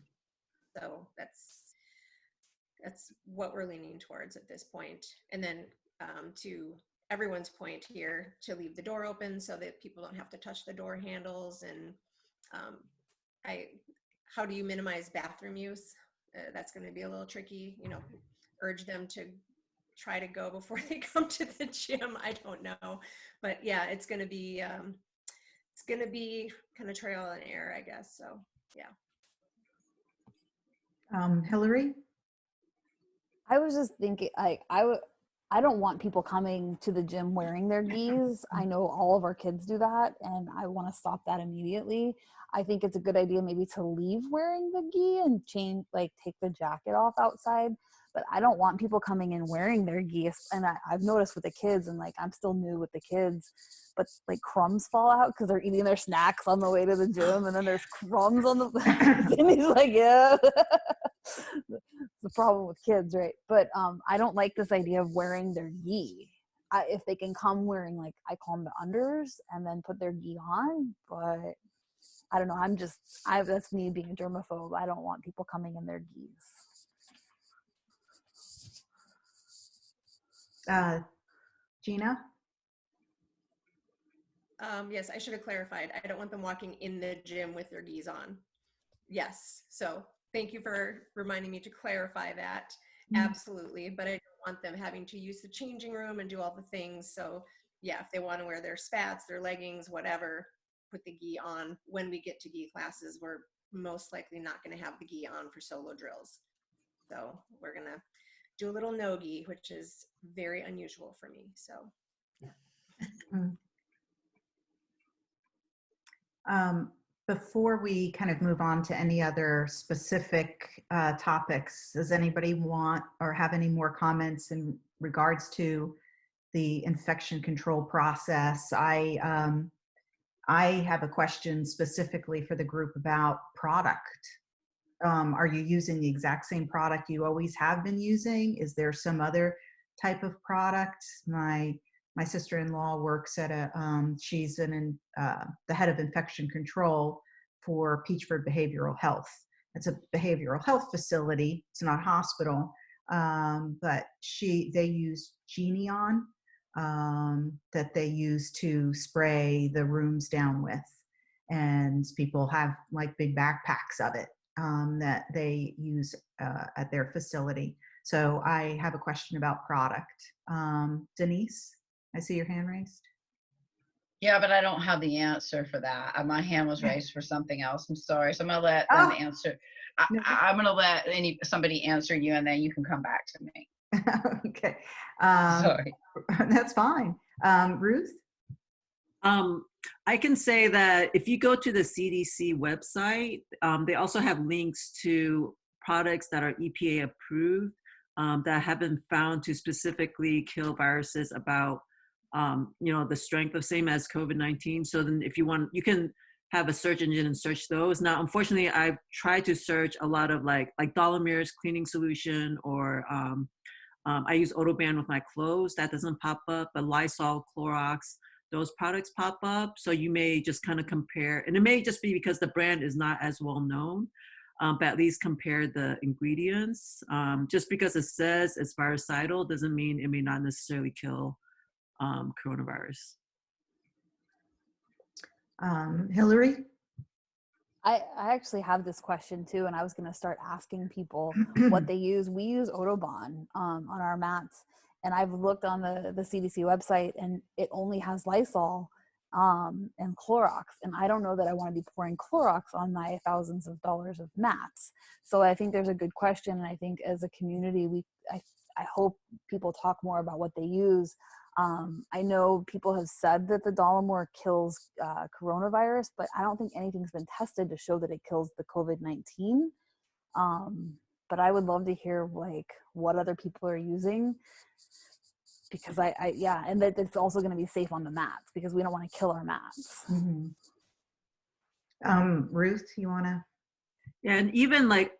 So that's what we're leaning towards at this point. And then to everyone's point here, to leave the door open so that people don't have to touch the door handles. And how do you minimize bathroom use? That's going to be a little tricky. Urge them to try to go before they come to the gym. I don't know, but yeah, it's going to be kind of trial and error, I guess. So yeah. Hillary? I was just thinking, I don't want people coming to the gym wearing their gis. I know all of our kids do that, and I want to stop that immediately. I think it's a good idea maybe to leave wearing the gi and change, like take the jacket off outside. But I don't want people coming in wearing their gis. And I've noticed with the kids, and like I'm still new with the kids, but like crumbs fall out because they're eating their snacks on the way to the gym, and then there's crumbs on the. And he's like, yeah. The problem with kids, right? But I don't like this idea of wearing their gi. If they can come wearing, like, I call them the unders and then put their gi on, but I don't know. That's me being a germaphobe. I don't want people coming in their gis. Gina? Yes, I should have clarified. I don't want them walking in the gym with their gis on. Yes. So thank you for reminding me to clarify that. Absolutely. But I don't want them having to use the changing room and do all the things. So yeah, if they want to wear their spats, their leggings, whatever, put the gi on. When we get to gi classes, we're most likely not going to have the gi on for solo drills. So we're going to do a little no gi, which is very unusual for me. So Before we kind of move on to any other specific topics, does anybody want or have any more comments in regards to the infection control process? I have a question specifically for the group about product. Are you using the exact same product you always have been using? Is there some other type of product? My sister-in-law works at she's the head of infection control for Peachford Behavioral Health. It's a behavioral health facility. It's not a hospital, but they use Genion that they use to spray the rooms down with. And people have like big backpacks of it that they use at their facility. So I have a question about product. Denise? I see your hand raised. Yeah, but I don't have the answer for that. My hand was raised for something else. I'm sorry. So I'm going to let them answer. I'm going to let somebody answer you, and then you can come back to me. Okay. Sorry. That's fine. Ruth? I can say that if you go to the CDC website, they also have links to products that are EPA approved that have been found to specifically kill viruses about, the strength of same as COVID-19. So then if you want, you can have a search engine and search those. Now, unfortunately, I've tried to search a lot of like Dolomir's cleaning solution, or I use Odoban with my clothes. That doesn't pop up, but Lysol, Clorox, those products pop up. So you may just kind of compare, and it may just be because the brand is not as well known, but at least compare the ingredients. Just because it says it's virucidal doesn't mean it may not necessarily kill coronavirus. Hillary? I actually have this question too, and I was going to start asking people what they use. We use Autobahn on our mats, and I've looked on the CDC website, and it only has Lysol and Clorox, and I don't know that I want to be pouring Clorox on my thousands of dollars of mats. So I think there's a good question, and I think as a community, I hope people talk more about what they use. I know people have said that the Dolomor kills coronavirus, but I don't think anything's been tested to show that it kills the COVID-19. But I would love to hear like what other people are using, because yeah, and that it's also going to be safe on the mats, because we don't want to kill our mats. Mm-hmm. Ruth, you want to? Yeah, and even like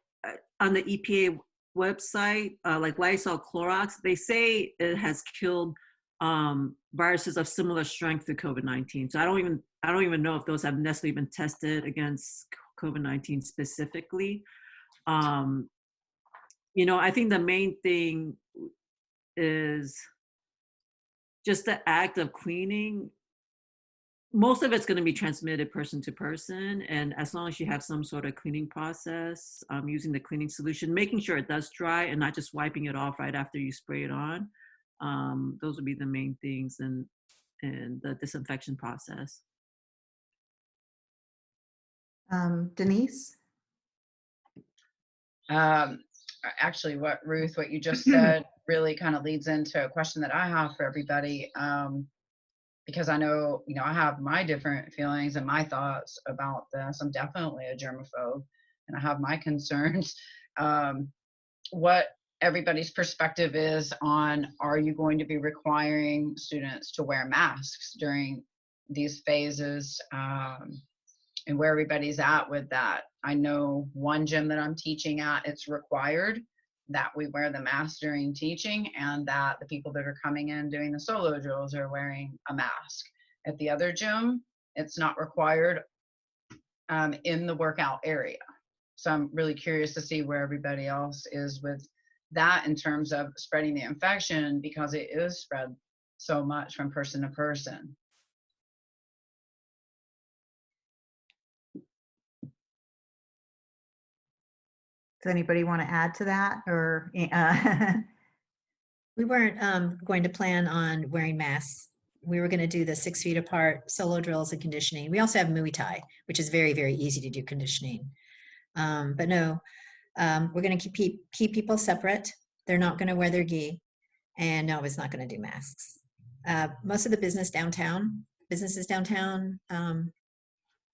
on the EPA website, like Lysol, Clorox, they say it has killed viruses of similar strength to COVID-19. So I don't even know if those have necessarily been tested against COVID-19 specifically. I think the main thing is just the act of cleaning. Most of it's going to be transmitted person to person, and as long as you have some sort of cleaning process, using the cleaning solution, making sure it does dry and not just wiping it off right after you spray it on. Those would be the main things in the disinfection process. Denise? Actually, what you just said really kind of leads into a question that I have for everybody, because I know, I have my different feelings and my thoughts about this. I'm definitely a germaphobe, and I have my concerns. What everybody's perspective is on, are you going to be requiring students to wear masks during these phases, and where everybody's at with that? I know one gym that I'm teaching at, it's required that we wear the mask during teaching, and that the people that are coming in doing the solo drills are wearing a mask. At the other gym, it's not required in the workout area. So I'm really curious to see where everybody else is with that in terms of spreading the infection, because it is spread so much from person to person. Does anybody want to add to that, or? We weren't going to plan on wearing masks. We were going to do the 6 feet apart solo drills and conditioning. We also have Muay Thai, which is very, very easy to do conditioning. But no, we're going to keep people separate. They're not going to wear their gi, and no, it's not going to do masks. Most of the businesses downtown,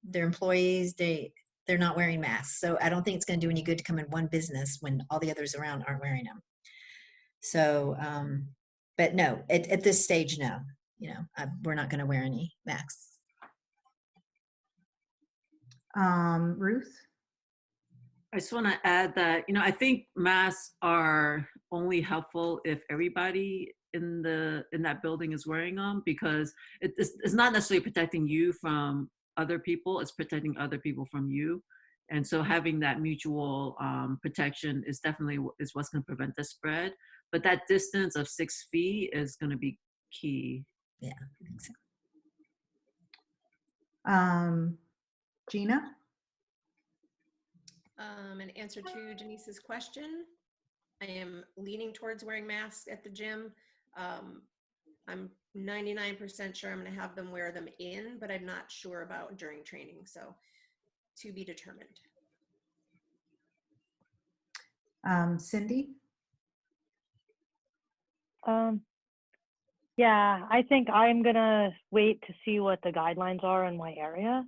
their employees, they're not wearing masks. So I don't think it's going to do any good to come in one business when all the others around aren't wearing them. So, but no, at this stage, no, we're not going to wear any masks. Ruth? I just want to add that, I think masks are only helpful if everybody in that building is wearing them, because it's not necessarily protecting you from other people, it's protecting other people from you. And so having that mutual protection is definitely what's going to prevent the spread. But that distance of 6 feet is going to be key. Yeah, I think so. Gina? In answer to Denise's question, I am leaning towards wearing masks at the gym. I'm 99% sure I'm going to have them wear them in, but I'm not sure about during training. So to be determined. Cindy? Yeah, I think I'm gonna wait to see what the guidelines are in my area,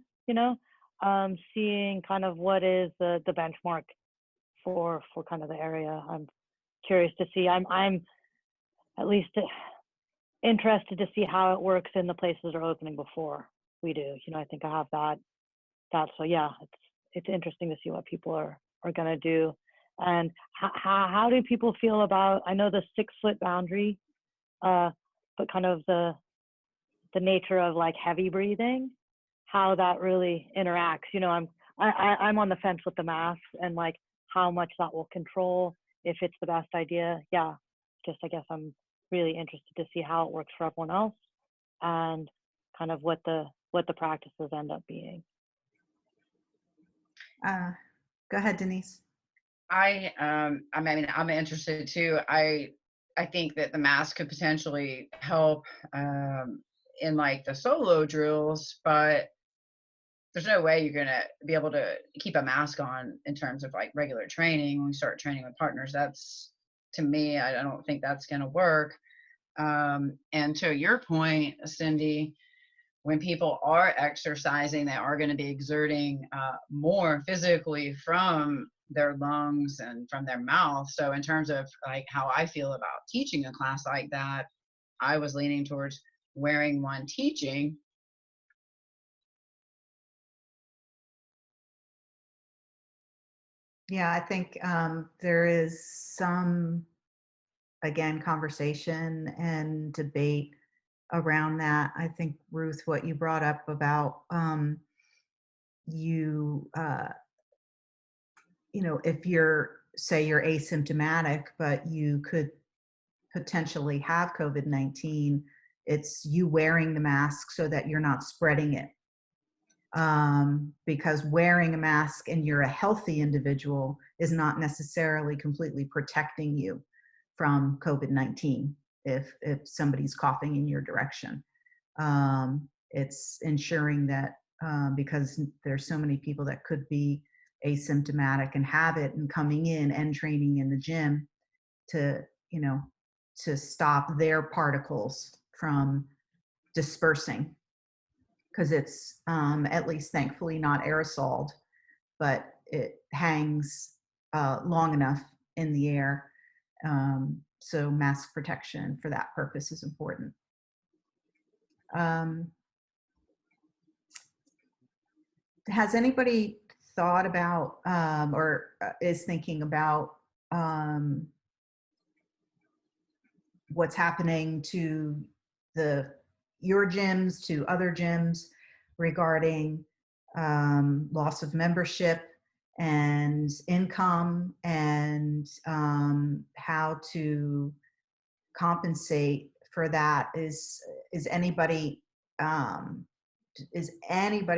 seeing kind of what is the benchmark for kind of the area. I'm curious to see. I'm at least interested to see how it works in the places that are opening before we do. You know, I think I have that. So yeah, it's interesting to see what people are going to do. And how do people feel about, I know the 6-foot boundary, but kind of the nature of like heavy breathing, how that really interacts. You know, I'm on the fence with the masks and like how much that will control, if it's the best idea. Yeah, just I guess I'm really interested to see how it works for everyone else and kind of what the practices end up being. Go ahead, Denise. I mean, I'm interested too. I think that the mask could potentially help in like the solo drills, but there's no way you're gonna be able to keep a mask on in terms of like regular training. When we start training with partners, that's, to me, I don't think that's gonna work. And to your point, Cindy, when people are exercising, they are going to be exerting more physically from their lungs and from their mouth. So in terms of like how I feel about teaching a class like that, I was leaning towards wearing one teaching. Yeah, I think there is some, again, conversation and debate around that. I think, Ruth, what you brought up about you, you know, if you're, say you're asymptomatic, but you could potentially have COVID-19, it's you wearing the mask so that you're not spreading it. Because wearing a mask and you're a healthy individual is not necessarily completely protecting you from COVID-19 if somebody's coughing in your direction. It's ensuring that because there's so many people that could be asymptomatic and have it and coming in and training in the gym to, you know, to stop their particles from dispersing, because it's at least thankfully not aerosoled, but it hangs long enough in the air. So mask protection for that purpose is important. Has anybody thought about or is thinking about what's happening to your gyms, to other gyms regarding loss of membership and income, and how to compensate for that? Is anybody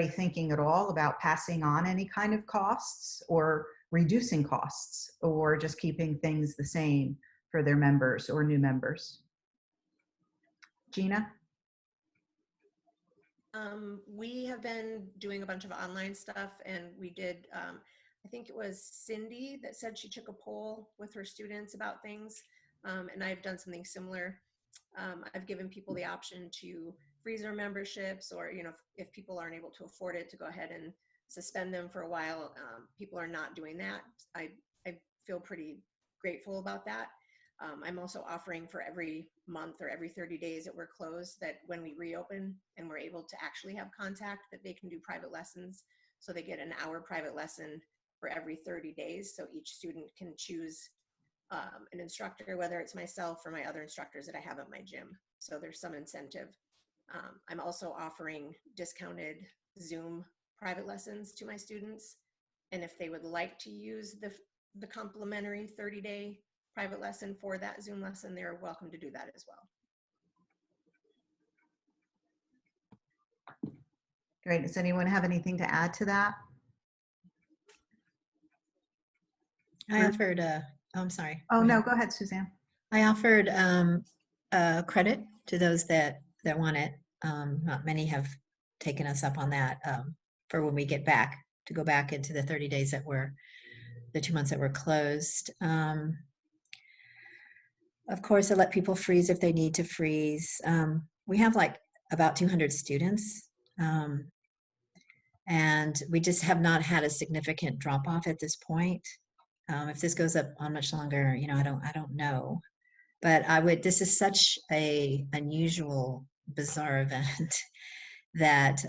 thinking at all about passing on any kind of costs or reducing costs, or just keeping things the same for their members or new members? Gina? We have been doing a bunch of online stuff, and we did, I think it was Cindy that said she took a poll with her students about things, and I've done something similar. I've given people the option to freeze their memberships, or, you know, if people aren't able to afford it, to go ahead and suspend them for a while. People are not doing that. I feel pretty grateful about that. I'm also offering for every month or every 30 days that we're closed, that when we reopen and we're able to actually have contact, that they can do private lessons. So they get an hour private lesson for every 30 days. So each student can choose an instructor, whether it's myself or my other instructors that I have at my gym. So there's some incentive. I'm also offering discounted Zoom private lessons to my students. And if they would like to use the complimentary 30-day private lesson for that Zoom lesson, they're welcome to do that as well. Great. Does anyone have anything to add to that? I offered, I'm sorry. Oh, no, go ahead, Suzanne. I offered credit to those that want it. Not many have taken us up on that for when we get back, to go back into the 30 days that the 2 months that were closed. Of course, I let people freeze if they need to freeze. We have like about 200 students, and we just have not had a significant drop off at this point. If this goes up on much longer, I don't know. But this is such a unusual, bizarre event that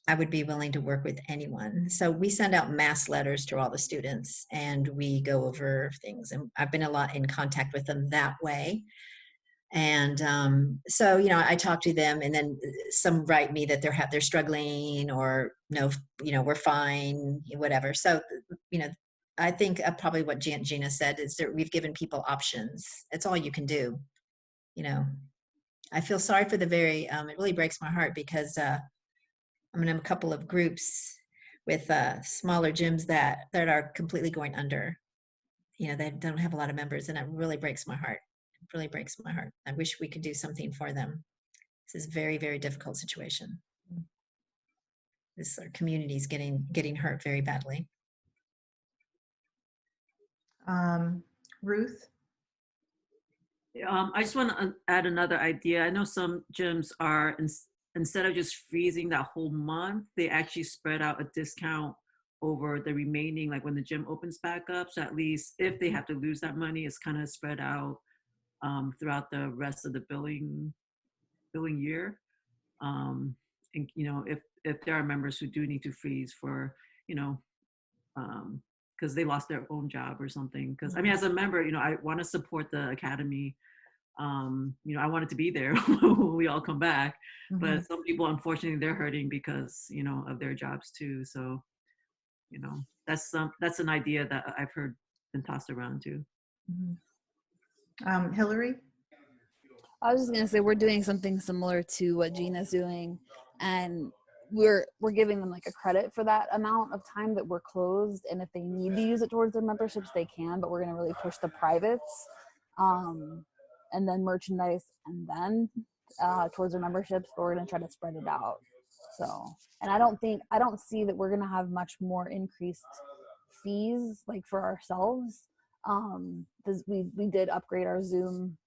I would be willing to work with anyone. So we send out mass letters to all the students and we go over things. And I've been a lot in contact with them that way. And so, I talk to them, and then some write me that they're struggling, or no, we're fine, whatever. So, I think probably what Gina said is that we've given people options. It's all you can do. I feel sorry for it really breaks my heart because I'm in a couple of groups with smaller gyms that are completely going under. They don't have a lot of members, and it really breaks my heart. It really breaks my heart. I wish we could do something for them. This is a very, very difficult situation. Our community is getting hurt very badly. Ruth? I just want to add another idea. I know some gyms are, instead of just freezing that whole month, they actually spread out a discount over the remaining, like when the gym opens back up. So at least if they have to lose that money, it's kind of spread out throughout the rest of the billing year. And if there are members who do need to freeze for, because they lost their own job or something. Because I mean, as a member, I want to support the academy. I want it to be there when we all come back. But some people, unfortunately, they're hurting because of their jobs too. So, that's an idea that I've heard been tossed around too. Hillary? I was just gonna say we're doing something similar to what Gina's doing, and we're giving them like a credit for that amount of time that we're closed, and if they need to use it towards their memberships, they can. But we're gonna really push the privates, and then merchandise, and then towards their memberships. But we're gonna try to spread it out. So, and I don't see that we're gonna have much more increased fees like for ourselves. Because we did upgrade our Zoom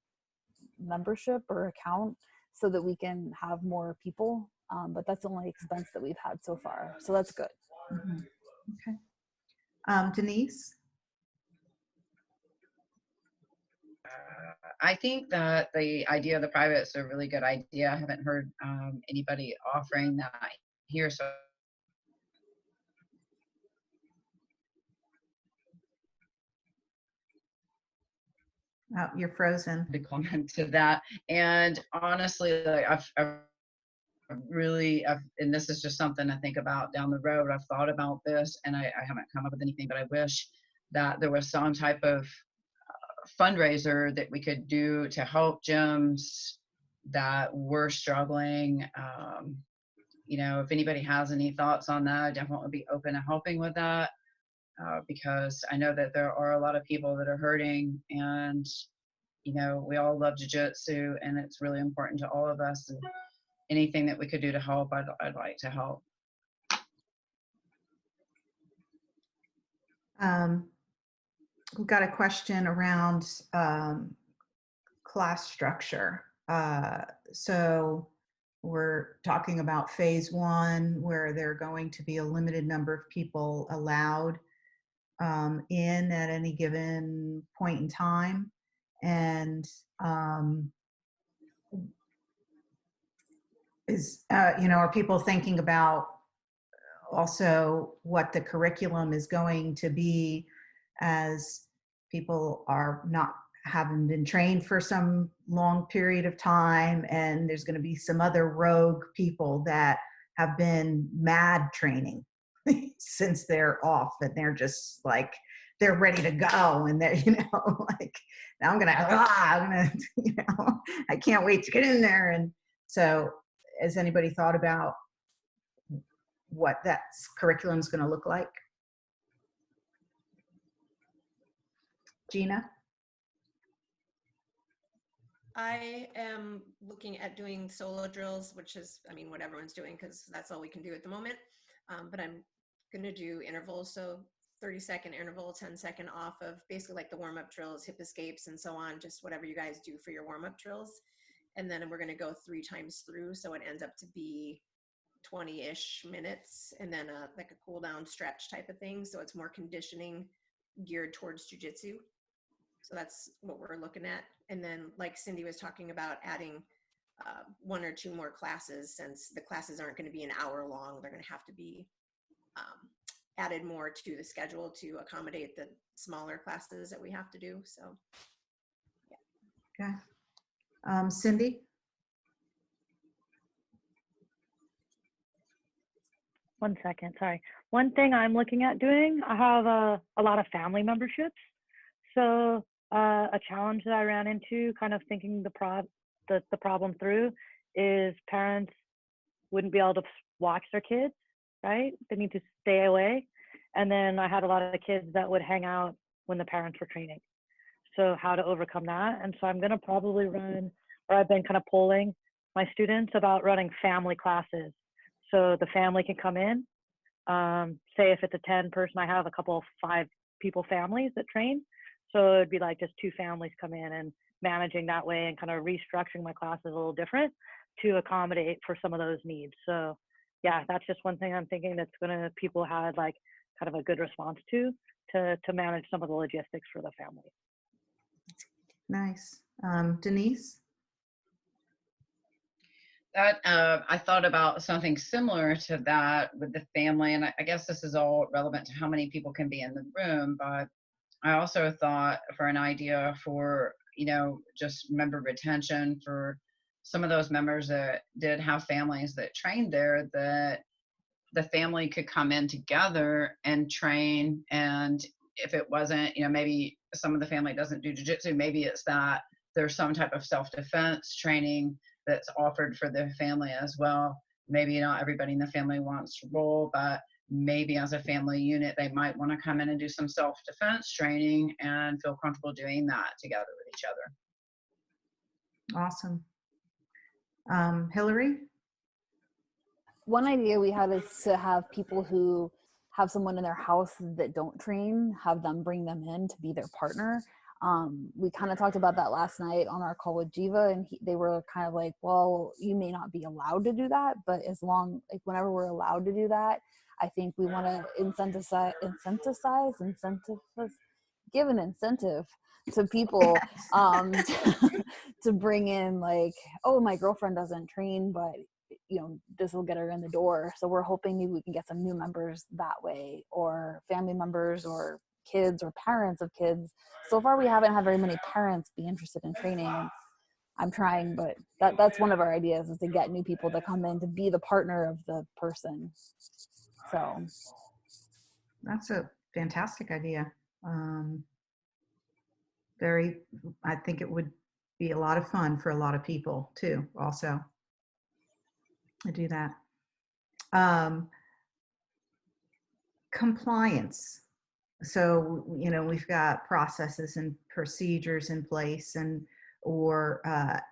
membership or account so that we can have more people, but that's the only expense that we've had so far, so that's good. Okay. Denise? I think that the idea of the private is a really good idea. I haven't heard anybody offering that here, so Oh, you're frozen. to comment to that. And honestly, like I've really, and this is just something to think about down the road. I've thought about this, and I haven't come up with anything, but I wish that there was some type of fundraiser that we could do to help gyms that were struggling. If anybody has any thoughts on that, I'd definitely be open to helping with that, because I know that there are a lot of people that are hurting, and we all love jiu-jitsu, and it's really important to all of us, and anything that we could do to help, I'd like to help. We've got a question around class structure. So we're talking about phase 1, where there are going to be a limited number of people allowed in at any given point in time. And are people thinking about also what the curriculum is going to be, as people are not haven't been trained for some long period of time, and there's going to be some other rogue people that have been mad training since they're off, and they're just like, they're ready to go, and they're like, now I'm gonna I can't wait to get in there. And so, has anybody thought about what that curriculum is going to look like? Gina? I am looking at doing solo drills, which is, what everyone's doing, because that's all we can do at the moment. But I'm going to do intervals, so 30-second interval, 10-second off of basically like the warm-up drills, hip escapes, and so on, just whatever you guys do for your warm-up drills. And then we're going to go 3 times through, so it ends up to be 20-ish minutes, and then like a cool down stretch type of thing. So it's more conditioning geared towards jujitsu. So that's what we're looking at. And then, like Cindy was talking about, adding 1 or 2 more classes, since the classes aren't going to be an hour long. They're going to have to be added more to the schedule to accommodate the smaller classes that we have to do. So, Okay. Cindy? One second, sorry. One thing I'm looking at doing, I have a lot of family memberships. So a challenge that I ran into, kind of thinking the problem through, is parents wouldn't be able to watch their kids, right? They need to stay away. And then I had a lot of kids that would hang out when the parents were training. So how to overcome that. And so I'm going to probably run, or I've been kind of polling my students about running family classes. So the family can come in. Say if it's a 10-person, I have a couple of 5-people families that train. So it'd be like just 2 families come in, and managing that way and kind of restructuring my classes a little different to accommodate for some of those needs. So yeah, that's just one thing I'm thinking that's gonna, people had like kind of a good response to manage some of the logistics for the family. Nice. Denise? That I thought about something similar to that with the family, and I guess this is all relevant to how many people can be in the room. But I also thought for an idea for, just member retention for some of those members that did have families that trained there, that the family could come in together and train. And if it wasn't, maybe some of the family doesn't do jiu-jitsu, maybe it's that there's some type of self-defense training that's offered for the family as well. Maybe not everybody in the family wants to roll, but maybe as a family unit, they might want to come in and do some self-defense training and feel comfortable doing that together with each other. Awesome. Hillary? One idea we had is to have people who have someone in their house that don't train, have them bring them in to be their partner. We kind of talked about that last night on our call with Jiva, and they were kind of like, well, you may not be allowed to do that, but whenever we're allowed to do that, I think we want to give an incentive to people to bring in, like, oh, my girlfriend doesn't train, but this will get her in the door. So we're hoping maybe we can get some new members that way, or family members, or kids, or parents of kids. So far we haven't had very many parents be interested in training. I'm trying, but that's one of our ideas, is to get new people to come in to be the partner of the person. So That's a fantastic idea. I think it would be a lot of fun for a lot of people too, also, to do that. Compliance. So, we've got processes and procedures in place, or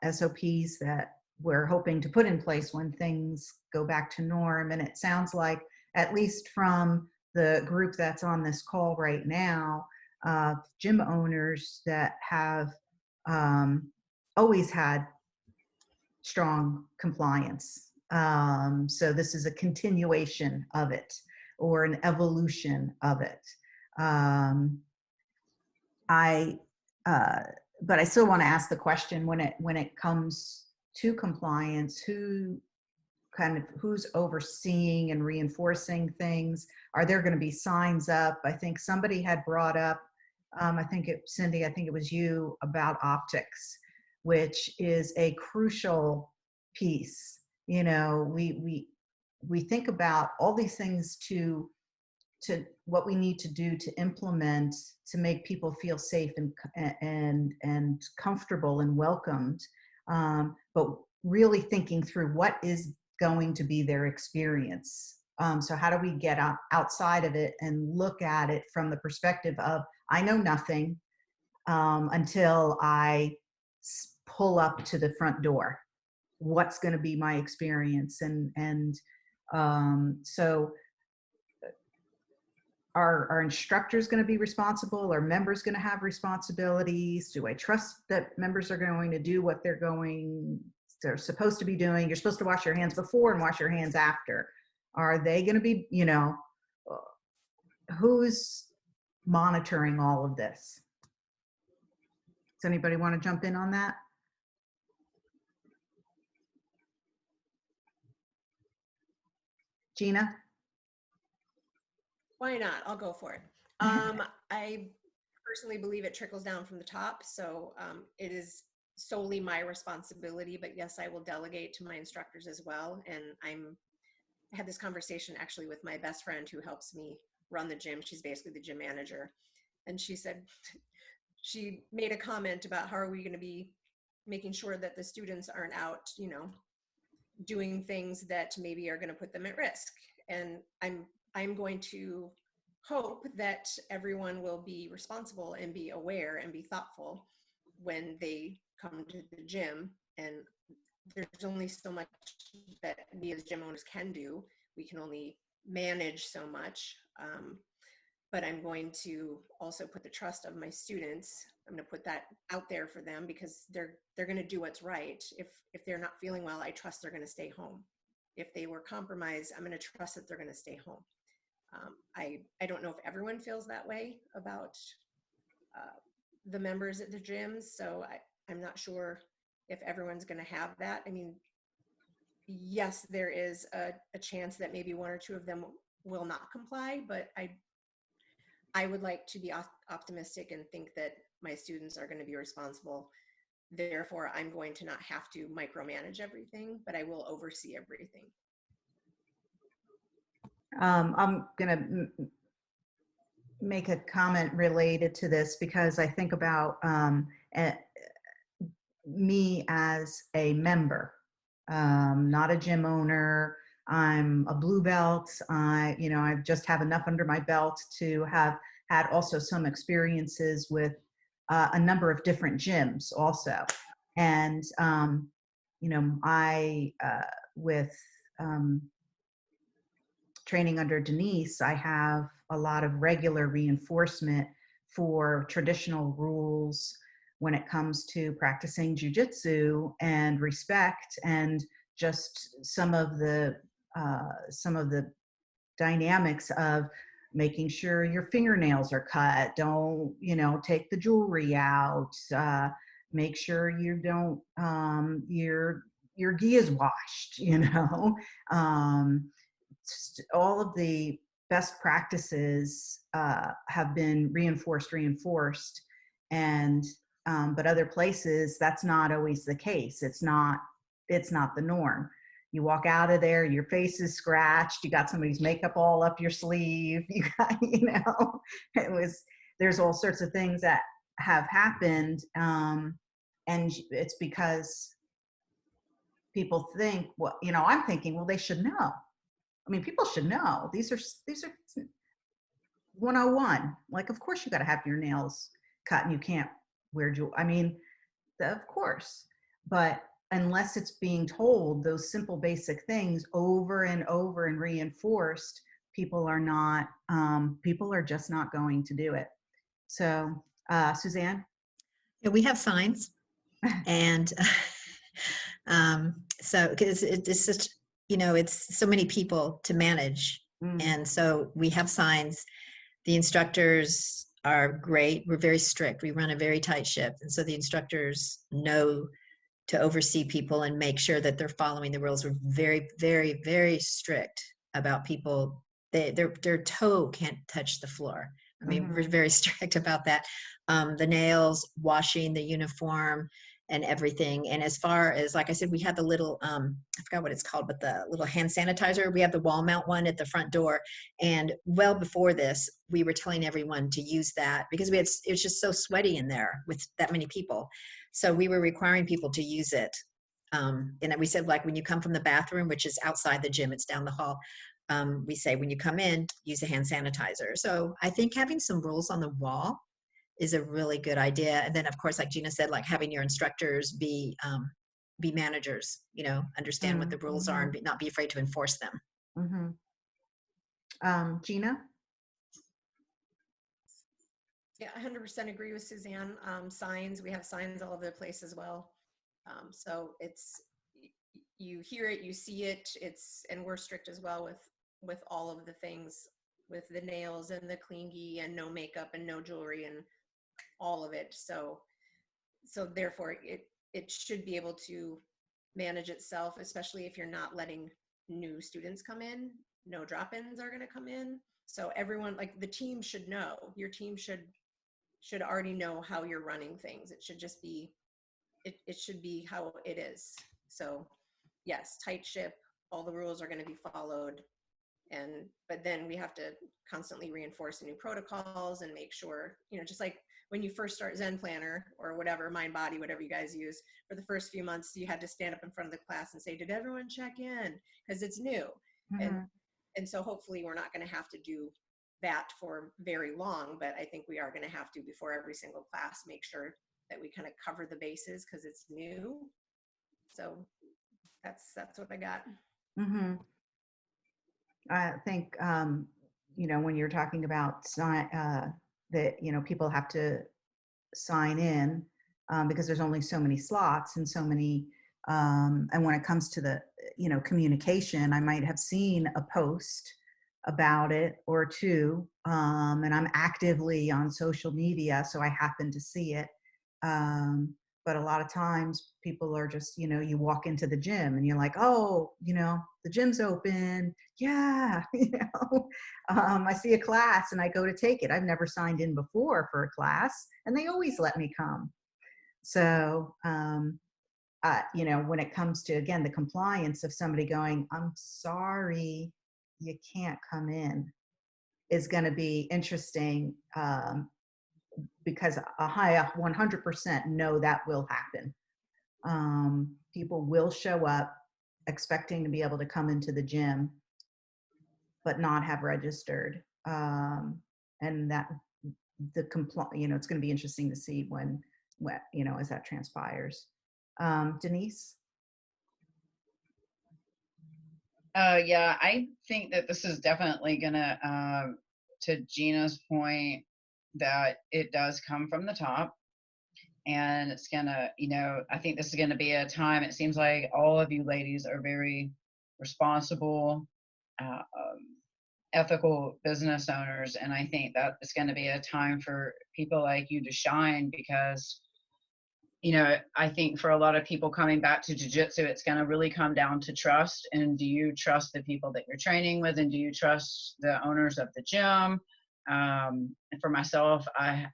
SOPs that we're hoping to put in place when things go back to norm. And it sounds like, at least from the group that's on this call right now, gym owners that have always had strong compliance. So this is a continuation of it, or an evolution of it. But I still want to ask the question, when it comes to compliance, who's overseeing and reinforcing things? Are there going to be signs up? I think somebody had brought up, Cindy, I think it was you, about optics, which is a crucial piece. We think about all these things to what we need to do to implement to make people feel safe and comfortable and welcomed, but really thinking through what is going to be their experience. So how do we get outside of it and look at it from the perspective of, I know nothing until I pull up to the front door. What's going to be my experience? So are instructors going to be responsible? Are members going to have responsibilities? Do I trust that members are going to do what they're supposed to be doing? You're supposed to wash your hands before and wash your hands after. Are they going to be, who's monitoring all of this? Does anybody want to jump in on that? Gina? Why not? I'll go for it. I personally believe it trickles down from the top, so it is solely my responsibility, but yes, I will delegate to my instructors as well. And I had this conversation actually with my best friend who helps me run the gym. She's basically the gym manager. And she said, she made a comment about how are we going to be making sure that the students aren't out, you know, doing things that maybe are going to put them at risk. And I'm going to hope that everyone will be responsible and be aware and be thoughtful when they come to the gym. And there's only so much that we as gym owners can do. We can only manage so much. But I'm going to also put the trust of my students. I'm going to put that out there for them because they're going to do what's right. If they're not feeling well, I trust they're going to stay home. If they were compromised, I'm going to trust that they're going to stay home. I don't know if everyone feels that way about the members at the gyms, so I'm not sure if everyone's going to have that. I mean, yes, there is a chance that maybe one or two of them will not comply, but I would like to be optimistic and think that my students are going to be responsible. Therefore, I'm going to not have to micromanage everything, but I will oversee everything. I'm going to make a comment related to this because I think about me as a member, not a gym owner. I'm a blue belt. I just have enough under my belt to have had also some experiences with a number of different gyms also. And, with training under Denise, I have a lot of regular reinforcement for traditional rules when it comes to practicing jujitsu and respect and just some of the dynamics of making sure your fingernails are cut, don't take the jewelry out, make sure you don't your gi is washed, all of the best practices have been reinforced, and but other places that's not always the case. It's not the norm. You walk out of there, your face is scratched, you got somebody's makeup all up your sleeve, you got, there's all sorts of things that have happened, and it's because people think, well, I'm thinking, well, they should know. I mean, people should know. These are 101. Like, of course you got to have your nails cut and you can't wear jewelry. I mean, of course. But unless it's being told those simple basic things over and over and reinforced, people are just not going to do it. So, Suzanne? Yeah, we have signs. And so because it's such, it's so many people to manage. And so we have signs. The instructors are great. We're very strict. We run a very tight ship. And so the instructors know to oversee people and make sure that they're following the rules. We're very, very, very strict about people. Their toe can't touch the floor. I mean, we're very strict about that. The nails, washing the uniform, and everything. And as far as, like I said, we have the little, I forgot what it's called, but the little hand sanitizer. We have the wall mount one at the front door. And well before this, we were telling everyone to use that because it was just so sweaty in there with that many people. So we were requiring people to use it. And we said, like, when you come from the bathroom, which is outside the gym, it's down the hall. We say, when you come in, use a hand sanitizer. So I think having some rules on the wall is a really good idea. And then, of course, like Gina said, like having your instructors be managers, understand what the rules are and not be afraid to enforce them. Gina? Yeah, 100% agree with Suzanne. Signs, we have signs all over the place as well. So you hear it, you see it, and we're strict as well with all of the things with the nails and the clingy and no makeup and no jewelry and all of it. So therefore it should be able to manage itself, especially if you're not letting new students come in. No drop-ins are going to come in. So everyone, like the team should know, your team should already know how you're running things. It should just be, it should be how it is. So yes, tight ship, all the rules are going to be followed. But then we have to constantly reinforce new protocols and make sure, just like when you first start Zen Planner or whatever, Mind Body, whatever you guys use, for the first few months, you had to stand up in front of the class and say, did everyone check in? Because it's new. And so hopefully we're not going to have to do that for very long, but I think we are going to have to, before every single class, make sure that we kind of cover the bases because it's new. So that's what I got. I think, when you're talking about that, people have to sign in because there's only so many slots and so many, and when it comes to the, communication, I might have seen a post about it or two, and I'm actively on social media, so I happen to see it. But a lot of times people are just, you walk into the gym and you're like, oh, the gym's open. Yeah. I see a class and I go to take it. I've never signed in before for a class and they always let me come. So, when it comes to, again, the compliance of somebody going, I'm sorry, you can't come in, is going to be interesting, because a high 100% know that will happen. People will show up expecting to be able to come into the gym, but not have registered. And that it's going to be interesting to see when as that transpires. Denise? Yeah, I think that this is definitely gonna, to Gina's point, that it does come from the top. And it's gonna, I think this is gonna be a time, it seems like all of you ladies are very responsible, ethical business owners. And I think that it's gonna be a time for people like you to shine because I think for a lot of people coming back to jiu-jitsu, it's going to really come down to trust. And do you trust the people that you're training with? And do you trust the owners of the gym? And for myself, I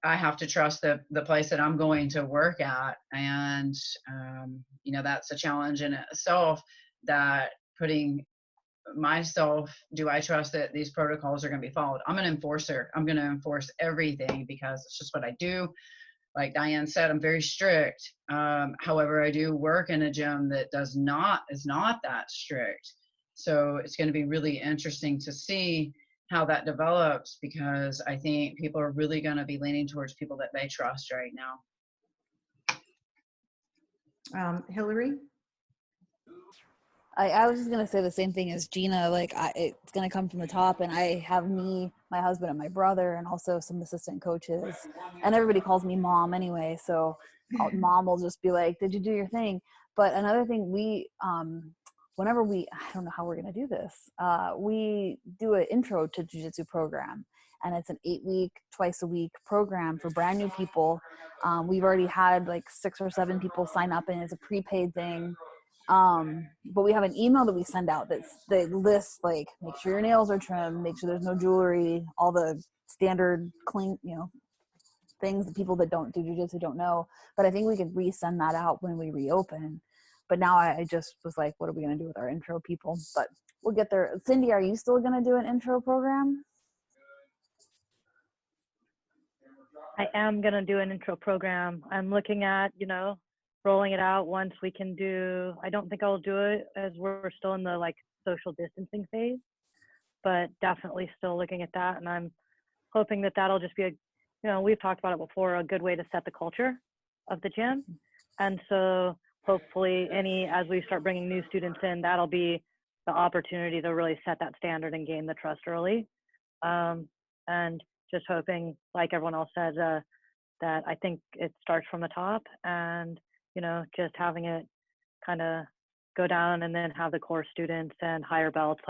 have to trust the place that I'm going to work at. And, that's a challenge in itself, that putting myself, do I trust that these protocols are going to be followed? I'm an enforcer. I'm going to enforce everything because it's just what I do. Like Diane said, I'm very strict. However, I do work in a gym that is not that strict. So it's going to be really interesting to see how that develops, because I think people are really going to be leaning towards people that they trust right now. Hillary? I was just gonna say the same thing as Gina. Like, it's gonna come from the top, and I have me, my husband, and my brother, and also some assistant coaches, and everybody calls me mom anyway. So mom will just be like, "Did you do your thing?" But another thing, whenever I don't know how we're gonna do this. We do an intro to jiu-jitsu program, and it's an 8-week, twice a week program for brand new people. We've already had like 6 or 7 people sign up, and it's a prepaid thing. But we have an email that we send out that lists, like, make sure your nails are trimmed, make sure there's no jewelry, all the standard clean, things that people that don't do jiu-jitsu don't know. But I think we could resend that out when we reopen. But now I just was like, what are we going to do with our intro people? But we'll get there. Cindy, are you still going to do an intro program? I am going to do an intro program. I'm looking at, rolling it out once we can do. I don't think I'll do it as we're still in the social distancing phase, but definitely still looking at that. And I'm hoping that that'll just be we've talked about it before, a good way to set the culture of the gym. And so hopefully as we start bringing new students in, that'll be the opportunity to really set that standard and gain the trust early. And just hoping, like everyone else said, that I think it starts from the top, and just having it kind of go down, and then have the core students and higher belts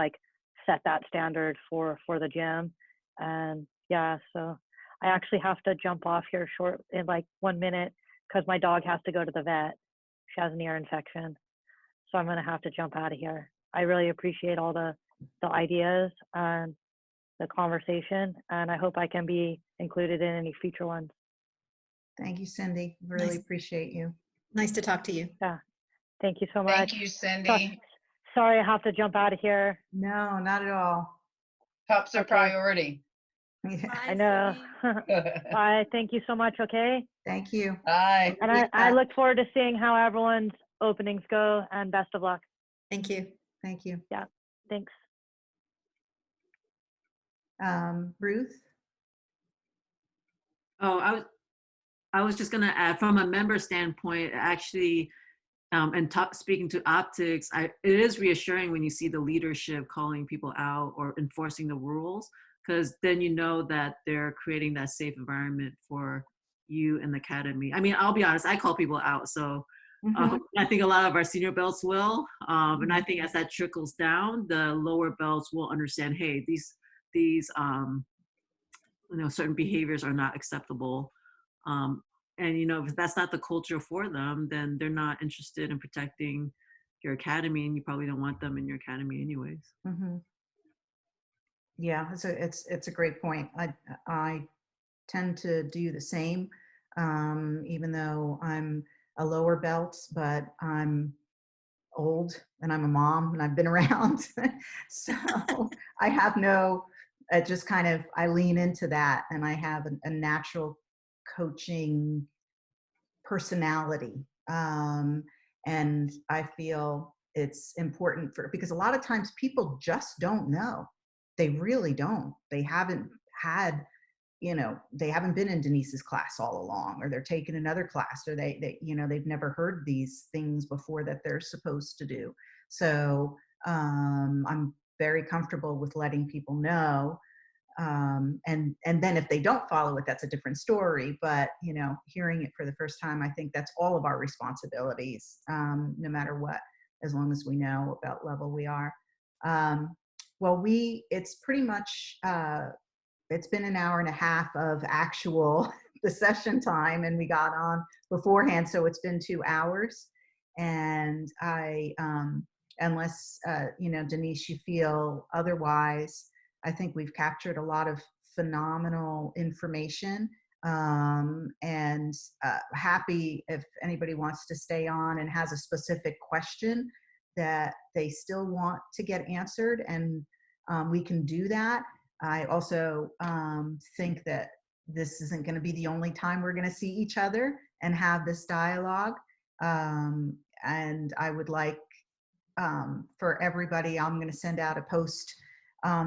set that standard for the gym. And yeah, so I actually have to jump off here short in like 1 minute because my dog has to go to the vet. She has an ear infection. So I'm gonna have to jump out of here. I really appreciate all the ideas and the conversation, and I hope I can be included in any future ones. Thank you, Cindy. Really Nice. appreciate you. Nice to talk to you. Yeah, thank you so much. Thank you, Cindy. Sorry, I have to jump out of here. No, not at all. Pups are Okay. priority. Yeah. Bye, I know. Cindy. Bye. Thank you so much. Okay. Thank you. Bye. And I look forward to seeing how everyone's openings go, and best of luck. Thank you. Thank you. Thanks. Ruth? Oh, I was just gonna add from a member standpoint, actually, and speaking to optics, it is reassuring when you see the leadership calling people out or enforcing the rules, because then you know that they're creating that safe environment for you and the academy. I mean, I'll be honest, I call people out, so I think a lot of our senior belts will, and I think as that trickles down, the lower belts will understand, hey, these certain behaviors are not acceptable. And if that's not the culture for them, then they're not interested in protecting your academy, and you probably don't want them in your academy anyways. Yeah, it's a great point. I tend to do the same, even though I'm a lower belt, but I'm old and I'm a mom and I've been around. So I have just kind of, I lean into that, and I have a natural coaching personality. And I feel it's important because a lot of times people just don't know. They really don't. They haven't had, they haven't been in Denise's class all along, or they're taking another class, or they've never heard these things before that they're supposed to do. So I'm very comfortable with letting people know. And then if they don't follow it, that's a different story. But hearing it for the first time, I think that's all of our responsibilities, no matter what, as long as we know about level we are. Well, it's pretty much it's been an hour and a half of actual the session time, and we got on beforehand, so it's been 2 hours. And unless Denise, you feel otherwise, I think we've captured a lot of phenomenal information, and happy if anybody wants to stay on and has a specific question that they still want to get answered, and we can do that. I also think that this isn't going to be the only time we're going to see each other and have this dialogue. And I would like for everybody, I'm going to send out a post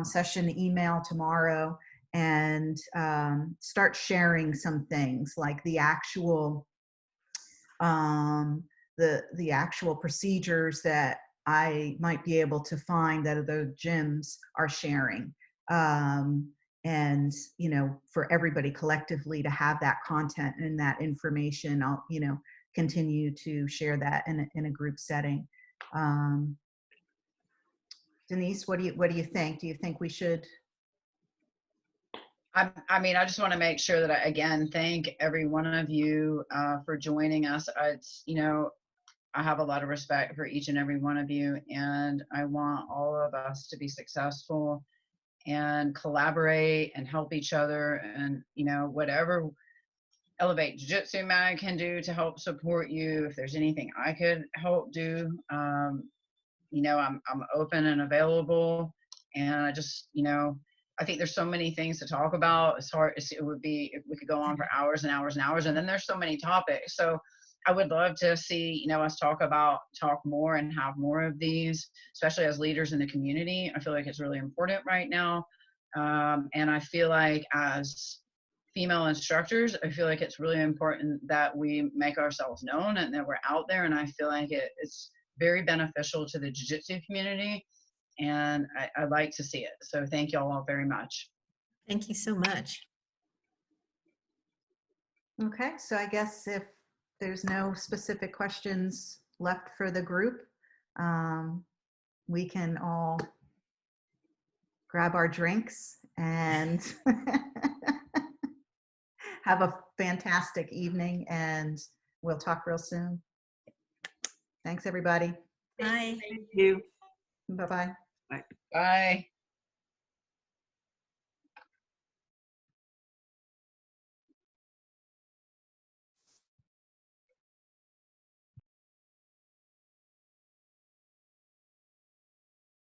session email tomorrow, and start sharing some things like the actual the actual procedures that I might be able to find that the gyms are sharing. And for everybody collectively to have that content and that information, I'll continue to share that in a group setting. Denise, what do you think? Do you think we should? I mean, I just want to make sure that I again thank every one of you for joining us. I have a lot of respect for each and every one of you, and I want all of us to be successful and collaborate and help each other, and whatever Elevate Jiu-Jitsu Mag can do to help support you. If there's anything I could help do, I'm open and available. And I just I think there's so many things to talk about. It would be if we could go on for hours and hours and hours, and then there's so many topics. So I would love to see us talk more and have more of these, especially as leaders in the community. I feel like it's really important right now. And I feel like as female instructors, I feel like it's really important that we make ourselves known and that we're out there. And I feel like it's very beneficial to the jiu-jitsu community, and I like to see it. So thank you all very much. Thank you so much. Okay, so I guess if there's no specific questions left for the group, we can all grab our drinks, and have a fantastic evening, and we'll talk real soon. Thanks, everybody. Bye. Thank you. Bye-bye. Bye.